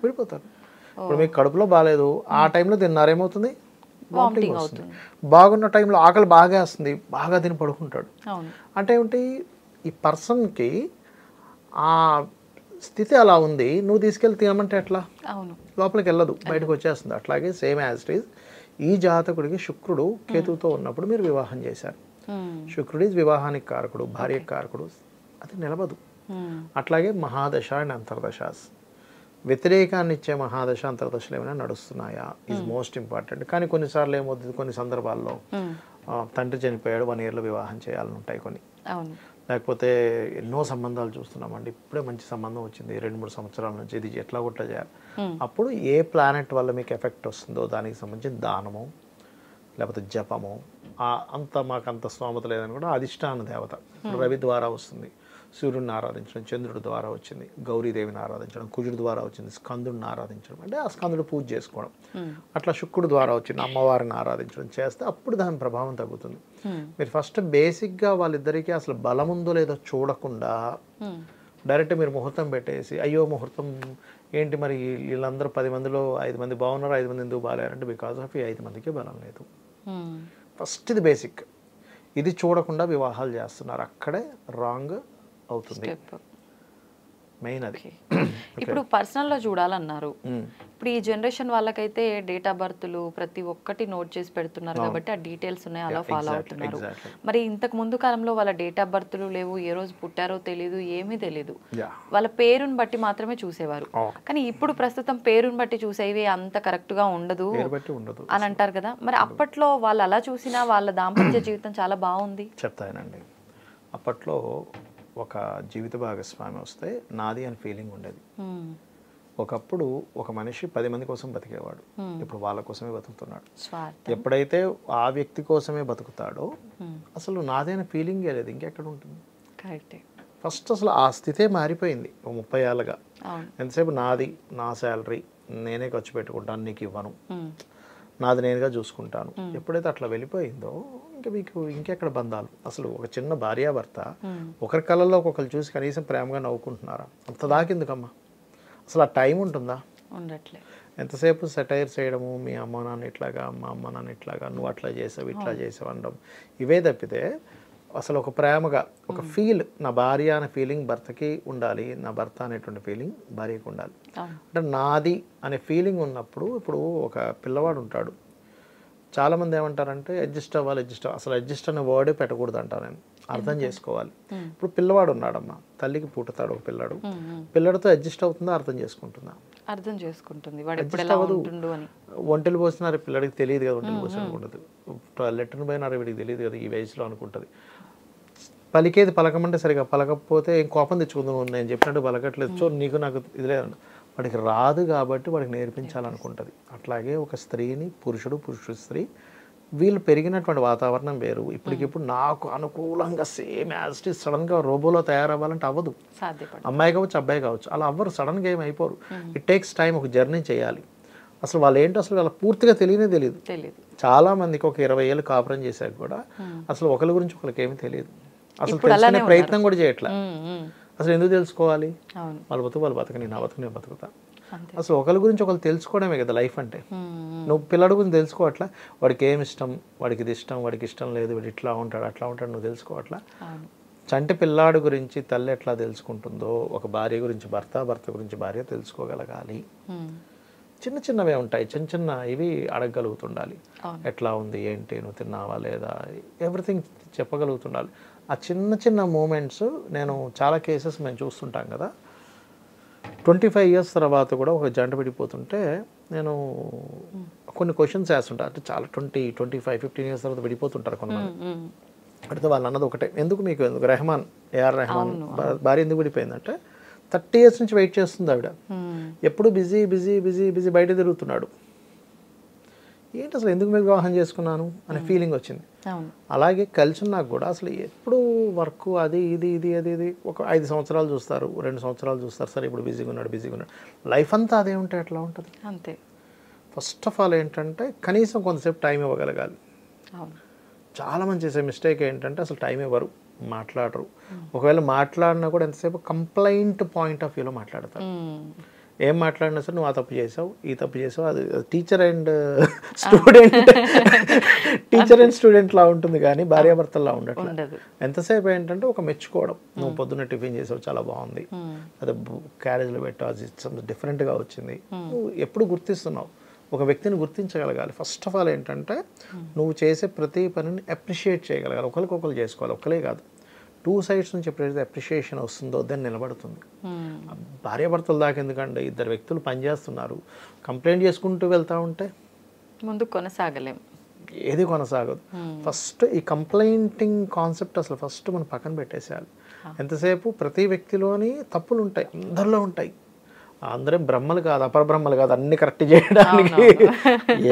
ఇప్పుడు మీకు కడుపులో బాగాలేదు, ఆ టైంలో తిన్నారు, ఏమవుతుంది? వామిటింగ్ వస్తుంది. బాగున్న టైంలో ఆకలి బాగా వేస్తుంది, బాగా తిని పడుకుంటాడు. అంటే ఏమిటి, ఈ పర్సన్కి ఆ స్థితి అలా ఉంది, నువ్వు తీసుకెళ్ళి తినమంటే ఎట్లా? లోపలికి వెళ్ళదు, బయటకు వచ్చేస్తుంది. అట్లాగే సేమ్ యాజ్ ఇట్ ఈజ్ ఈ జాతకుడికి శుక్రుడు కేతువుతో ఉన్నప్పుడు మీరు వివాహం చేశారు. శుక్రుడి వివాహానికి కారకుడు, భార్యకి కారకుడు, అది నిలబదు. అట్లాగే మహాదశ అండ్ అంతర్దశాస్, వ్యతిరేకాన్ని ఇచ్చే మహాదశ అంతర్దశలు ఏమైనా నడుస్తున్నాయా ఈజ్ మోస్ట్ ఇంపార్టెంట్. కానీ కొన్నిసార్లు ఏమవుతుంది, కొన్ని సందర్భాల్లో తండ్రి చనిపోయాడు, 1 yearలో వివాహం చేయాలని ఉంటాయి కొన్ని. లేకపోతే ఎన్నో సంబంధాలు చూస్తున్నామండి, ఇప్పుడే మంచి సంబంధం వచ్చింది 2-3 సంవత్సరాల నుంచి, ఇది ఎట్లా కొట్లా చేయాలి. అప్పుడు ఏ ప్లానెట్ వల్ల మీకు ఎఫెక్ట్ వస్తుందో దానికి సంబంధించి దానము లేకపోతే జపము, మాకు అంత స్తోమత లేదని కూడా అధిష్టాన దేవత రవి ద్వారా వస్తుంది, సూర్యుడిని ఆరాధించడం, చంద్రుడి ద్వారా వచ్చింది, గౌరీదేవిని ఆరాధించడం, కుజుడి ద్వారా వచ్చింది, స్కందుడిని ఆరాధించడం, అంటే ఆ స్కందుడు పూజ చేసుకోవడం, అట్లా శుక్రుడి ద్వారా వచ్చింది అమ్మవారిని ఆరాధించడం చేస్తే అప్పుడు దాని ప్రభావం తగ్గుతుంది. మీరు ఫస్ట్ బేసిక్గా వాళ్ళిద్దరికీ అసలు బలం ఉందో లేదో చూడకుండా డైరెక్ట్ మీరు ముహూర్తం పెట్టేసి, అయ్యో ముహూర్తం ఏంటి మరి వీళ్ళందరూ 10 మందిలో 5 మంది బాగున్నారు, 5 మంది ఎందుకు బాగాలేరంటే బికాస్ ఆఫ్ ఈ 5 మందికి బలం లేదు. ఫస్ట్ ఇది బేసిక్, ఇది చూడకుండా వివాహాలు చేస్తున్నారు, అక్కడే రాంగ్ అవుతుంది. మెయిన్ అది. ఇప్పుడు పర్సనల్ లో చూడాలన్నారు, ఇప్పుడు ఈ జనరేషన్ వాళ్ళకైతే డేట్ ఆఫ్ బర్త్లు ప్రతి ఒక్కటి నోట్ చేసి పెడుతున్నారు కాబట్టి ఆ డీటెయిల్స్ ఉన్నాయి, అలా ఫాలో అవుతున్నారు. మరి ఇంతకు ముందు కాలంలో వాళ్ళ డేట్ ఆఫ్ బర్త్లు లేవు, ఏ రోజు పుట్టారో తెలియదు, ఏమీ తెలియదు, వాళ్ళ పేరుని బట్టి మాత్రమే చూసేవారు. కానీ ఇప్పుడు ప్రస్తుతం పేరుని బట్టి చూసేవి అంత కరెక్ట్ గా ఉండదు అని అంటారు కదా. మరి అప్పట్లో వాళ్ళు అలా చూసినా వాళ్ళ దాంపత్య జీవితం చాలా బాగుంది. చెప్తానండి, అప్పట్లో ఒక జీవిత భాగస్వామి వస్తే నాది అని ఫీలింగ్ ఉండేది. ఒకప్పుడు ఒక మనిషి 10 మంది కోసం బతికేవాడు, ఇప్పుడు వాళ్ళ కోసమే బతుకుతున్నాడు. ఎప్పుడైతే ఆ వ్యక్తి కోసమే బతుకుతాడో అసలు నాదే అనే ఫీలింగే లేదు, ఇంకెక్కడ ఉంటుంది? ఫస్ట్ అసలు ఆ స్థితే మారిపోయింది 30 ఏళ్ళగా. ఎంతసేపు నాది, నా శాలరీ నేనే ఖర్చు పెట్టుకుంటాను, నీకు ఇవ్వను, నాది నేనుగా చూసుకుంటాను. ఎప్పుడైతే అట్లా వెళ్ళిపోయిందో ఇంకా మీకు ఇంకెక్కడ బంధాలు? అసలు ఒక చిన్న భార్యాభర్త ఒకరి కళ్ళల్లో ఒకరు చూసి కనీసం ప్రేమగా నవ్వుకుంటున్నారా? అంత దాకెందుకమ్మా? అసలు ఆ టైం ఉంటుందా? ఉండట్లేదు. ఎంతసేపు సెటైర్ చేయడము, మీ అమ్మ నాన్న ఇట్లాగా, మా అమ్మ నాన్న ఇట్లాగా, నువ్వు అట్లా చేసావు ఇట్లా చేసావు అనడం, ఇవే తప్పితే అసలు ఒక ప్రేమగా ఒక ఫీల్, నా భార్య అనే ఫీలింగ్ భర్తకి ఉండాలి, నా భర్త అనేటువంటి ఫీలింగ్ భార్యకి ఉండాలి. అంటే నాది అనే ఫీలింగ్ ఉన్నప్పుడు, ఇప్పుడు ఒక పిల్లవాడు ఉంటాడు, చాలామంది ఏమంటారంటే అడ్జస్ట్ అవ్వాలి, అసలు అడ్జస్ట్ అనే వర్డే పెట్టకూడదు అంటారు. నేను అర్థం చేసుకోవాలి. ఇప్పుడు పిల్లవాడు ఉన్నాడమ్మా, తల్లికి పుట్టుతాడు ఒక పిల్లాడు, పిల్లడితో అడ్జస్ట్ అవుతుందా, అర్థం చేసుకుంటుందా? అర్థం చేసుకుంటుంది. ఒంటెలు పోసినారు పిల్లడికి తెలియదు కదా, ఒంటెలు పోసిన ఉండదు, లెటర్ని పోయినారు వీడికి తెలియదు కదా, ఈ వయసులో అనుకుంటుంది. పలికేది పలకమంటే సరిగా పలకపోతే ఏం కోపం తెచ్చుకుందాం, నేను చెప్పినట్టు పలకట్లేదు, సో నీకు నాకు ఇది లేదు, వాడికి రాదు కాబట్టి వాడికి నేర్పించాలనుకుంటుంది. అట్లాగే ఒక స్త్రీని పురుషుడు స్త్రీ వీళ్ళు పెరిగినటువంటి వాతావరణం వేరు. ఇప్పటికిప్పుడు నాకు అనుకూలంగా సేమ్ యాజ్ ఇట్ ఈజ్ సడన్గా రోబోలో తయారవ్వాలంటే అవ్వదు. అమ్మాయి కావచ్చు అబ్బాయి కావచ్చు, అలా అవ్వరు, సడన్గా ఏం అయిపోరు. ఇట్ టేక్స్ టైం, ఒక జర్నీ చేయాలి. అసలు వాళ్ళు ఏంటో అసలు వాళ్ళ పూర్తిగా తెలియదు. చాలా మందికి ఒక 20 ఏళ్ళు కాపురం చేశాక కూడా అసలు ఒకరి గురించి ఒకరికి ఏమీ తెలియదు, అసలు తెలుసుకునే ప్రయత్నం కూడా చేయట్లా. అసలు ఎందుకు తెలుసుకోవాలి? వాళ్ళ బతుకు వాళ్ళు బతకని, నా బతుకు నేను బతుకుతా. అసలు ఒకరి గురించి ఒకరు తెలుసుకోవడమే కదా లైఫ్ అంటే. నువ్వు పిల్లడి గురించి తెలుసుకోవట్లా, వాడికి ఏమి ఇష్టం, వాడికి ఇది ఇష్టం, వాడికి ఇష్టం లేదు, వాడు ఇట్లా ఉంటాడు అట్లా ఉంటాడు, నువ్వు తెలుసుకోవట్లా. చంటి పిల్లాడు గురించి తల్లి ఎట్లా తెలుసుకుంటుందో ఒక భార్య గురించి భర్త, భర్త గురించి భార్య తెలుసుకోగలగాలి. చిన్న చిన్నవే ఉంటాయి, చిన్న చిన్న ఇవి అడగగలుగుతుండాలి. ఎట్లా ఉంది ఏంటి, నువ్వు తిన్నావా లేదా, ఎవ్రీథింగ్ చెప్పగలుగుతుండాలి. ఆ చిన్న చిన్న మూమెంట్స్ నేను చాలా కేసెస్ మేము చూస్తుంటాం కదా. 25 years తర్వాత కూడా ఒక జంట విడిపోతుంటే నేను కొన్ని క్వశ్చన్స్ వేస్తుంటా. అంటే చాలా 25, 15 years తర్వాత విడిపోతుంటారు కొంతమంది. అడిగితే వాళ్ళు అన్నది ఒకటే, ఎందుకు రెహమాన్, ఏఆర్ రెహమాన్ భార్య ఎందుకు విడిపోయిందంటే 30 years నుంచి వెయిట్ చేస్తుంది ఆవిడ. ఎప్పుడు బిజీ బిజీ బిజీ బిజీ బయట తిరుగుతున్నాడు. ఏంటి అసలు ఎందుకు మీకు వివాహం చేసుకున్నాను అనే ఫీలింగ్ వచ్చింది. అలాగే కలిసి నాకు కూడా అసలు ఎప్పుడు వర్క్ అది ఇది ఇది అది ఇది ఒక 5 సంవత్సరాలు చూస్తారు, 2 సంవత్సరాలు చూస్తారు, సరే ఇప్పుడు బిజీగా ఉన్నాడు. లైఫ్ అంతా అదే ఉంటే ఎట్లా ఉంటుంది అంతే. ఫస్ట్ ఆఫ్ ఆల్ ఏంటంటే కనీసం కొంతసేపు టైం ఇవ్వగలగాలి. చాలామంది చేసే మిస్టేక్ ఏంటంటే అసలు టైం ఇవ్వరు, మాట్లాడరు. ఒకవేళ మాట్లాడినా కూడా ఎంతసేపు కంప్లైంట్ పాయింట్ ఆఫ్ వ్యూలో మాట్లాడతారు. ఏం మాట్లాడినా సరే నువ్వు ఆ తప్పు చేసావు, ఈ తప్పు చేసావు. అది టీచర్ అండ్ స్టూడెంట్ లా ఉంటుంది కానీ భార్యాభర్తల్లా ఉండట్లేదు. ఎంతసేపు ఏంటంటే ఒక మెచ్చుకోవడం, నువ్వు పొద్దున్న టిఫిన్ చేసావు చాలా బాగుంది, అదే క్యారేజ్లో పెట్టావు అది డిఫరెంట్గా వచ్చింది. నువ్వు ఎప్పుడు గుర్తిస్తున్నావు, ఒక వ్యక్తిని గుర్తించగలగాలి. ఫస్ట్ ఆఫ్ ఆల్ ఏంటంటే నువ్వు చేసే ప్రతి పనిని అప్రిషియేట్ చేయగలగాలి. ఒకరికొకరు చేసుకోవాలి, ఒకరే కాదు. 2 sides నుంచి ఎప్పుడైతే అప్రిషియేషన్ వస్తుందో దాన్ని నిలబడుతుంది. భార్యాభర్తల దాకా ఎందుకంటే 2 వ్యక్తులు పనిచేస్తున్నారు, కంప్లైంట్ చేసుకుంటూ వెళ్తూ ఉంటే ముందు కొనసాగలేం, ఏది కొనసాగదు. ఫస్ట్ ఈ కంప్లైంటింగ్ కాన్సెప్ట్ అసలు ఫస్ట్ మనం పక్కన పెట్టేసేయాలి. ఎంతసేపు ప్రతి వ్యక్తిలోని తప్పులు ఉంటాయి, అందరిలో ఉంటాయి. అందరూ బ్రహ్మలు కాదు, అపరబ్రహ్మలు కాదు, అన్ని కరెక్ట్ చేయడానికి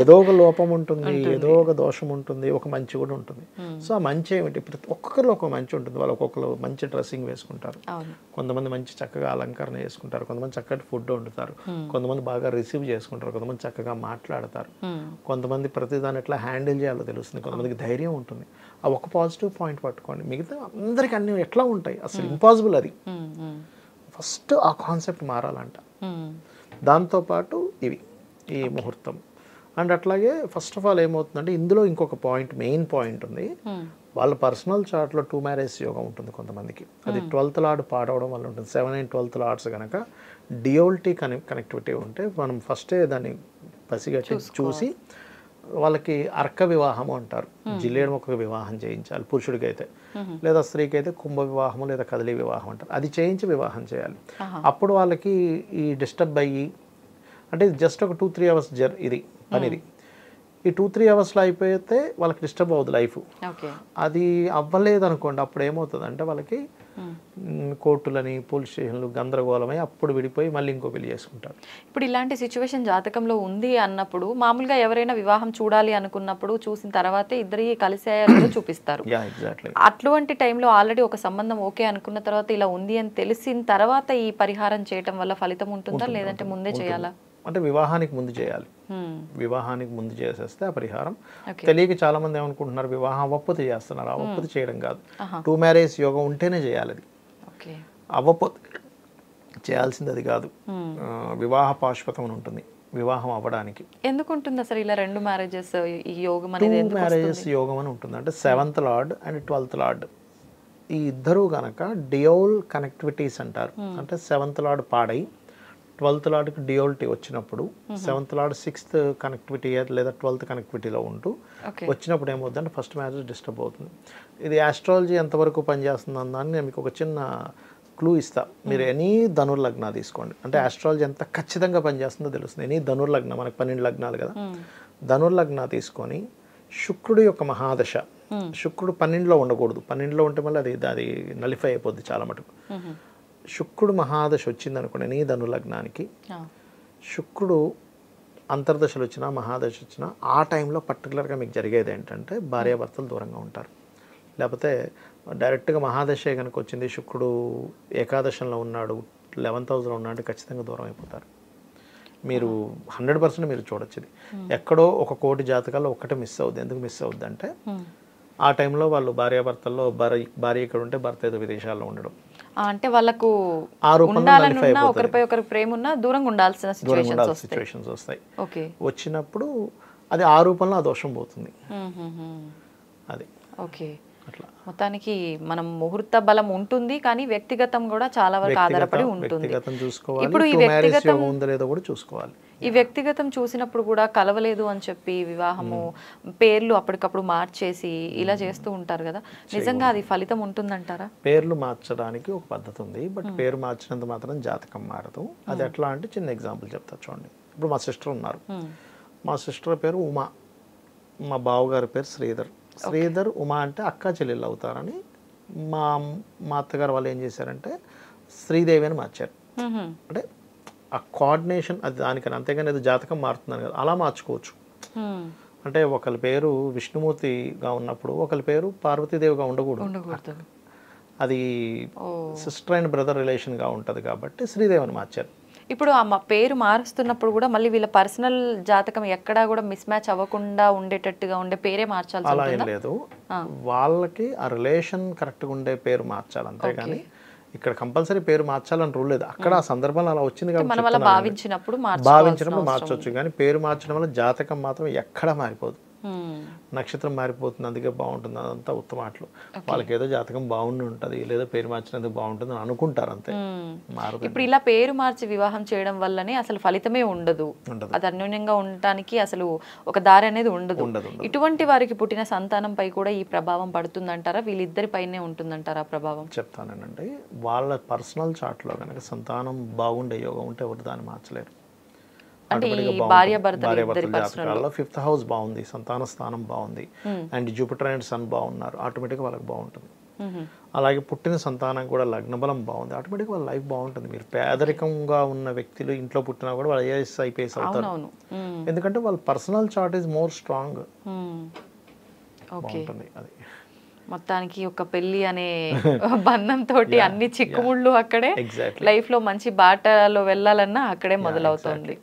ఏదో ఒక లోపం ఉంటుంది, ఏదో ఒక దోషం ఉంటుంది, ఒక మంచి కూడా ఉంటుంది. సో ఆ మంచి ఏమిటి, ప్రతి ఒక్కొక్కరిలో ఒక మంచి ఉంటుంది. వాళ్ళు ఒక్కొక్కరు మంచి డ్రెస్సింగ్ వేసుకుంటారు, కొంతమంది మంచి చక్కగా అలంకరణ చేసుకుంటారు, కొంతమంది చక్కటి ఫుడ్ వండుతారు, కొంతమంది బాగా రిసీవ్ చేసుకుంటారు, కొంతమంది చక్కగా మాట్లాడతారు, కొంతమంది ప్రతిదాన్ని ఎట్లా హ్యాండిల్ చేయాలో తెలుస్తుంది, కొంతమందికి ధైర్యం ఉంటుంది. ఆ ఒక పాజిటివ్ పాయింట్ పట్టుకోండి, మిగతా అందరికి అన్ని ఎట్లా ఉంటాయి, అసలు ఇంపాసిబుల్ అది. ఫస్ట్ ఆ కాన్సెప్ట్ మారాలంట. దాంతోపాటు ఈ ముహూర్తం అండ్ అట్లాగే ఫస్ట్ ఆఫ్ ఆల్ ఏమవుతుందంటే ఇందులో ఇంకొక పాయింట్, మెయిన్ పాయింట్ ఉంది. వాళ్ళ పర్సనల్ చార్ట్లో 2 marriage యోగం ఉంటుంది కొంతమందికి. అది 12th లార్డ్ పాడవడం వల్ల ఉంటుంది. 7 and 12th లార్డ్స్ కనుక డియోల్టీ కనెక్టివిటీ ఉంటే మనం ఫస్టే దాన్ని పసిగట్టి చూసి వాళ్ళకి అర్క వివాహము అంటారు, జిల్లేడు మొక్క వివాహం చేయించాలి పురుషుడికి అయితే, లేదా స్త్రీకి అయితే కుంభ వివాహము లేదా కదలి వివాహం అంటారు, అది చేయించి వివాహం చేయాలి. అప్పుడు వాళ్ళకి ఈ డిస్టర్బ్ అయ్యి, అంటే జస్ట్ ఒక 2-3 hours ఇది పనిది, ఈ 2-3 hours అయిపోతే వాళ్ళకి డిస్టర్బ్ అవుతుంది లైఫ్. అది అవ్వలేదు అనుకోండి, అప్పుడు ఏమవుతుంది అంటే వాళ్ళకి కోర్టులని పోలీస్ స్టేషన్లు గందరగోళమై అప్పుడు విడిపోయి మళ్ళీ ఇంకో పెళ్లి చేసుకుంటారు. ఇప్పుడు ఇలాంటి సిచ్యువేషన్ జాతకంలో ఉంది అన్నప్పుడు మామూలుగా ఎవరైనా వివాహం చూడాలి అనుకున్నప్పుడు చూసిన తర్వాతే ఇద్దరి కలిసే చూపిస్తారు. అటువంటి టైంలో ఆల్రెడీ ఒక సంబంధం ఓకే అనుకున్న తర్వాత ఇలా ఉంది అని తెలిసిన తర్వాత ఈ పరిహారం చేయటం వల్ల ఫలితం ఉంటుందా, లేదంటే ముందే చేయాలా? అంటే వివాహానికి ముందు చేయాలి. వివాహానికి ముందు చేసేస్తే ఆ పరిహారం. తెలియక చాలా మంది ఏమనుకుంటున్నారు వివాహం అవ్వకపోతే చేస్తున్నారు, అవ్వకపోతే చేయడం కాదు. 2 marriage యోగం ఉంటేనే చేయాలి. అది అవ్వకపోతే చేయాల్సింది అది కాదు. వివాహ పాశుపతం అని ఉంటుంది వివాహం అవ్వడానికి. ఎందుకు ఉంటుంది అసలు ఇలా 2 marriages యోగం అనేది? 2 marriages యోగం అని ఉంటుంది. అంటే 7th lord and 12th lord ఈ ఇద్దరు కనుక డియోల్ కనెక్టివిటీస్ అంటారు. అంటే 7th లార్డ్ పాడై 12th లార్డ్కి డియోల్టీ వచ్చినప్పుడు 7th లార్డ్ 6th కనెక్టివిటీ లేదా 12th కనెక్టివిటీలో ఉంటూ వచ్చినప్పుడు ఏమవుతుందంటే ఫస్ట్ మ్యారేజ్ డిస్టర్బ్ అవుతుంది. ఇది ఆస్ట్రాలజీ ఎంతవరకు పనిచేస్తుంది అన్నదాన్ని నేను మీకు ఒక చిన్న క్లూ ఇస్తా. మీరు ఎనీ ధనుర్లగ్న తీసుకోండి, అంటే ఆస్ట్రాలజీ ఎంత ఖచ్చితంగా పనిచేస్తుందో తెలుస్తుంది. ఎనీ ధనుర్లగ్న, మనకు 12 లగ్నాలు కదా, ధనుర్లగ్న తీసుకొని శుక్రుడు యొక్క మహాదశ, శుక్రుడు 12లో ఉండకూడదు, 12లో ఉంటే మళ్ళీ అది నలిఫై అయిపోద్ది చాలా మటుకు. శుక్రుడు మహాదశ వచ్చింది అనుకోండి నీ ధనులగ్నానికి, శుక్రుడు అంతర్దశలు వచ్చినా మహాదశ వచ్చినా ఆ టైంలో పర్టికులర్గా మీకు జరిగేది ఏంటంటే భార్యాభర్తలు దూరంగా ఉంటారు. లేకపోతే డైరెక్ట్గా మహాదశే కనుక వచ్చింది, శుక్రుడు ఏకాదశంలో ఉన్నాడు, 11th houseలో ఉన్నాడు, ఖచ్చితంగా దూరం అయిపోతారు. మీరు 100% మీరు చూడొచ్చు. ఇది ఎక్కడో 1 కోటి జాతకాల్లో ఒక్కటే మిస్ అవుద్ది. ఎందుకు మిస్ అవుద్ది అంటే ఆ టైంలో వాళ్ళు భార్యాభర్తల్లో భార్య ఇక్కడ ఉంటే భర్త ఏదో విదేశాల్లో ఉండడం. అంటే వాళ్ళకు ఆ రూపంలో ఉండాలని nullify ఉన్నా అయిపోతుంది. ఒకరిపై ఒకరి ప్రేమ ఉన్నా దూరంగా ఉండాల్సిన సిచ్యువేషన్స్ వస్తాయి. సిచ్యువేషన్స్ వస్తాయి. ఓకే. వచ్చినప్పుడు అది ఆ రూపంలో ఆ దోషం పోతుంది. అది ఓకే. అట్లా మొత్తానికి మనం ముహూర్త బలం ఉంటుంది, కానీ వ్యక్తిగతం కూడా చాలా వరకు ఆధారపడి ఉంటుంది. వ్యక్తిగతం చూసుకోవాలి. ఇప్పుడు ఈ టు మ్యారేజ్ వ్యక్తిగతం యోగం ఉందో లేదో కూడా చూసుకోవాలి. ఈ వ్యక్తిగతం చూసినప్పుడు కూడా కలవలేదు అని చెప్పి వివాహము పేర్లు అప్పటికప్పుడు మార్చేసి ఇలా చేస్తూ ఉంటారు కదా, నిజంగా అది ఫలితం ఉంటుందంటారా? పేర్లు మార్చడానికి ఒక పద్ధతి ఉంది, బట్ పేరు మార్చినంత మాత్రం జాతకం మారదు. అది ఎట్లా అంటే చిన్న ఎగ్జాంపుల్ చెప్తా చూడండి. ఇప్పుడు మా సిస్టర్ ఉన్నారు. మా సిస్టర్ పేరు ఉమా, మా బావగారి పేరు శ్రీధర్. శ్రీధర్ ఉమా అంటే అక్క చెల్లెళ్ళు అవుతారని మా మా అత్తగారు వాళ్ళు ఏం చేశారంటే శ్రీదేవి అని మార్చారు. అంటే ఆ కోఆర్డినేషన్ అది దానికని, అంతేగాని అది జాతకం మారుతుందని కదా, అలా మార్చుకోవచ్చు. అంటే ఒకరి పేరు విష్ణుమూర్తిగా ఉన్నప్పుడు ఒకరి పేరు పార్వతీదేవిగా ఉండకూడదు. అది సిస్టర్ అండ్ బ్రదర్ రిలేషన్గా ఉంటుంది కాబట్టి శ్రీదేవి అని మార్చారు. ఇప్పుడు ఆ పేరు మారుస్తున్నప్పుడు కూడా మళ్ళీ వీళ్ళ పర్సనల్ జాతకం ఎక్కడా కూడా మిస్ మ్యాచ్ అవ్వకుండా ఉండేటట్టుగా ఉండే పేరే మార్చాల్సి అలా ఏం లేదు, వాళ్ళకి ఆ రిలేషన్ కరెక్ట్గా ఉండే పేరు మార్చాలి, అంతేగాని ఇక్కడ కంపల్సరీ పేరు మార్చాలని రూల్ లేదు. అక్కడ ఆ సందర్భంలో అలా వచ్చింది కాబట్టి భావించినప్పుడు మార్చొచ్చు, కానీ పేరు మార్చడం వల్ల జాతకం మాత్రం ఎక్కడా మారిపోదు. నక్షత్రం మారిపోతుంది అందుకే బాగుంటుంది, అదంతా ఉత్తమాటలు. వాళ్ళకి ఏదో జాతకం బాగుండి ఉంటుంది, లేదా పేరు మార్చినందుకు బాగుంటుంది అని అనుకుంటారు, అంతే. ఇప్పుడు ఇలా పేరు మార్చి వివాహం చేయడం వల్లనే అసలు ఫలితమే ఉండదు, అది అన్యోన్యంగా ఉండటానికి అసలు ఒక దారి అనేది ఉండదు. ఇటువంటి వారికి పుట్టిన సంతానంపై కూడా ఈ ప్రభావం పడుతుందంటారా? వీళ్ళిద్దరి పైనే ఉంటుందంటారా ప్రభావం? చెప్తానండి. వాళ్ళ పర్సనల్ చార్ట్లో కనుక సంతానం బాగుండే యోగం ఉంటే ఎవరు దాన్ని మార్చలేరు. అంటే భార్యాభర్తల జాతకాల్లో 5th హౌస్ బాగుంది, సంతాన స్థానం బాగుంది, అండ్ జూపిటర్ అండ్ సన్ బాగున్నారు, ఆటోమేటిక్గా వాళ్ళకి బాగుంటుంది. అలాగే పుట్టిన సంతానం కూడా లగ్న బలం బాగుంది, ఆటోమేటిక్గా వాళ్ళ లైఫ్ బాగుంటుంది. మీరు పేదరికంగా ఉన్న వ్యక్తులు ఇంట్లో పుట్టినా కూడా వాళ్ళు ఐఏఎస్ ఐపీఎస్ అవుతారు, ఎందుకంటే వాళ్ళ personal chart is more strong. బాగుంటుంది అది. మొత్తానికి ఒక పెళ్లి అనే బంధం తోటి అన్ని చిక్కుముళ్ళు అక్కడే, లైఫ్ లో మంచి బాటలో వెళ్ళాలన్నా అక్కడే మొదలవుతుంది.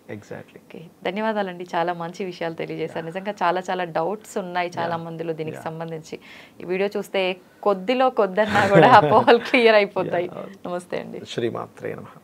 ధన్యవాదాలండి, చాలా మంచి విషయాలు తెలియజేశారు. నిజంగా చాలా చాలా డౌట్స్ ఉన్నాయి చాలా మందిలో దీనికి సంబంధించి. ఈ వీడియో చూస్తే కొద్దిలో కొద్దన్నా కూడా అపోహలు క్లియర్ అయిపోతాయి. నమస్తే అండి. శ్రీమాత్రే నమః.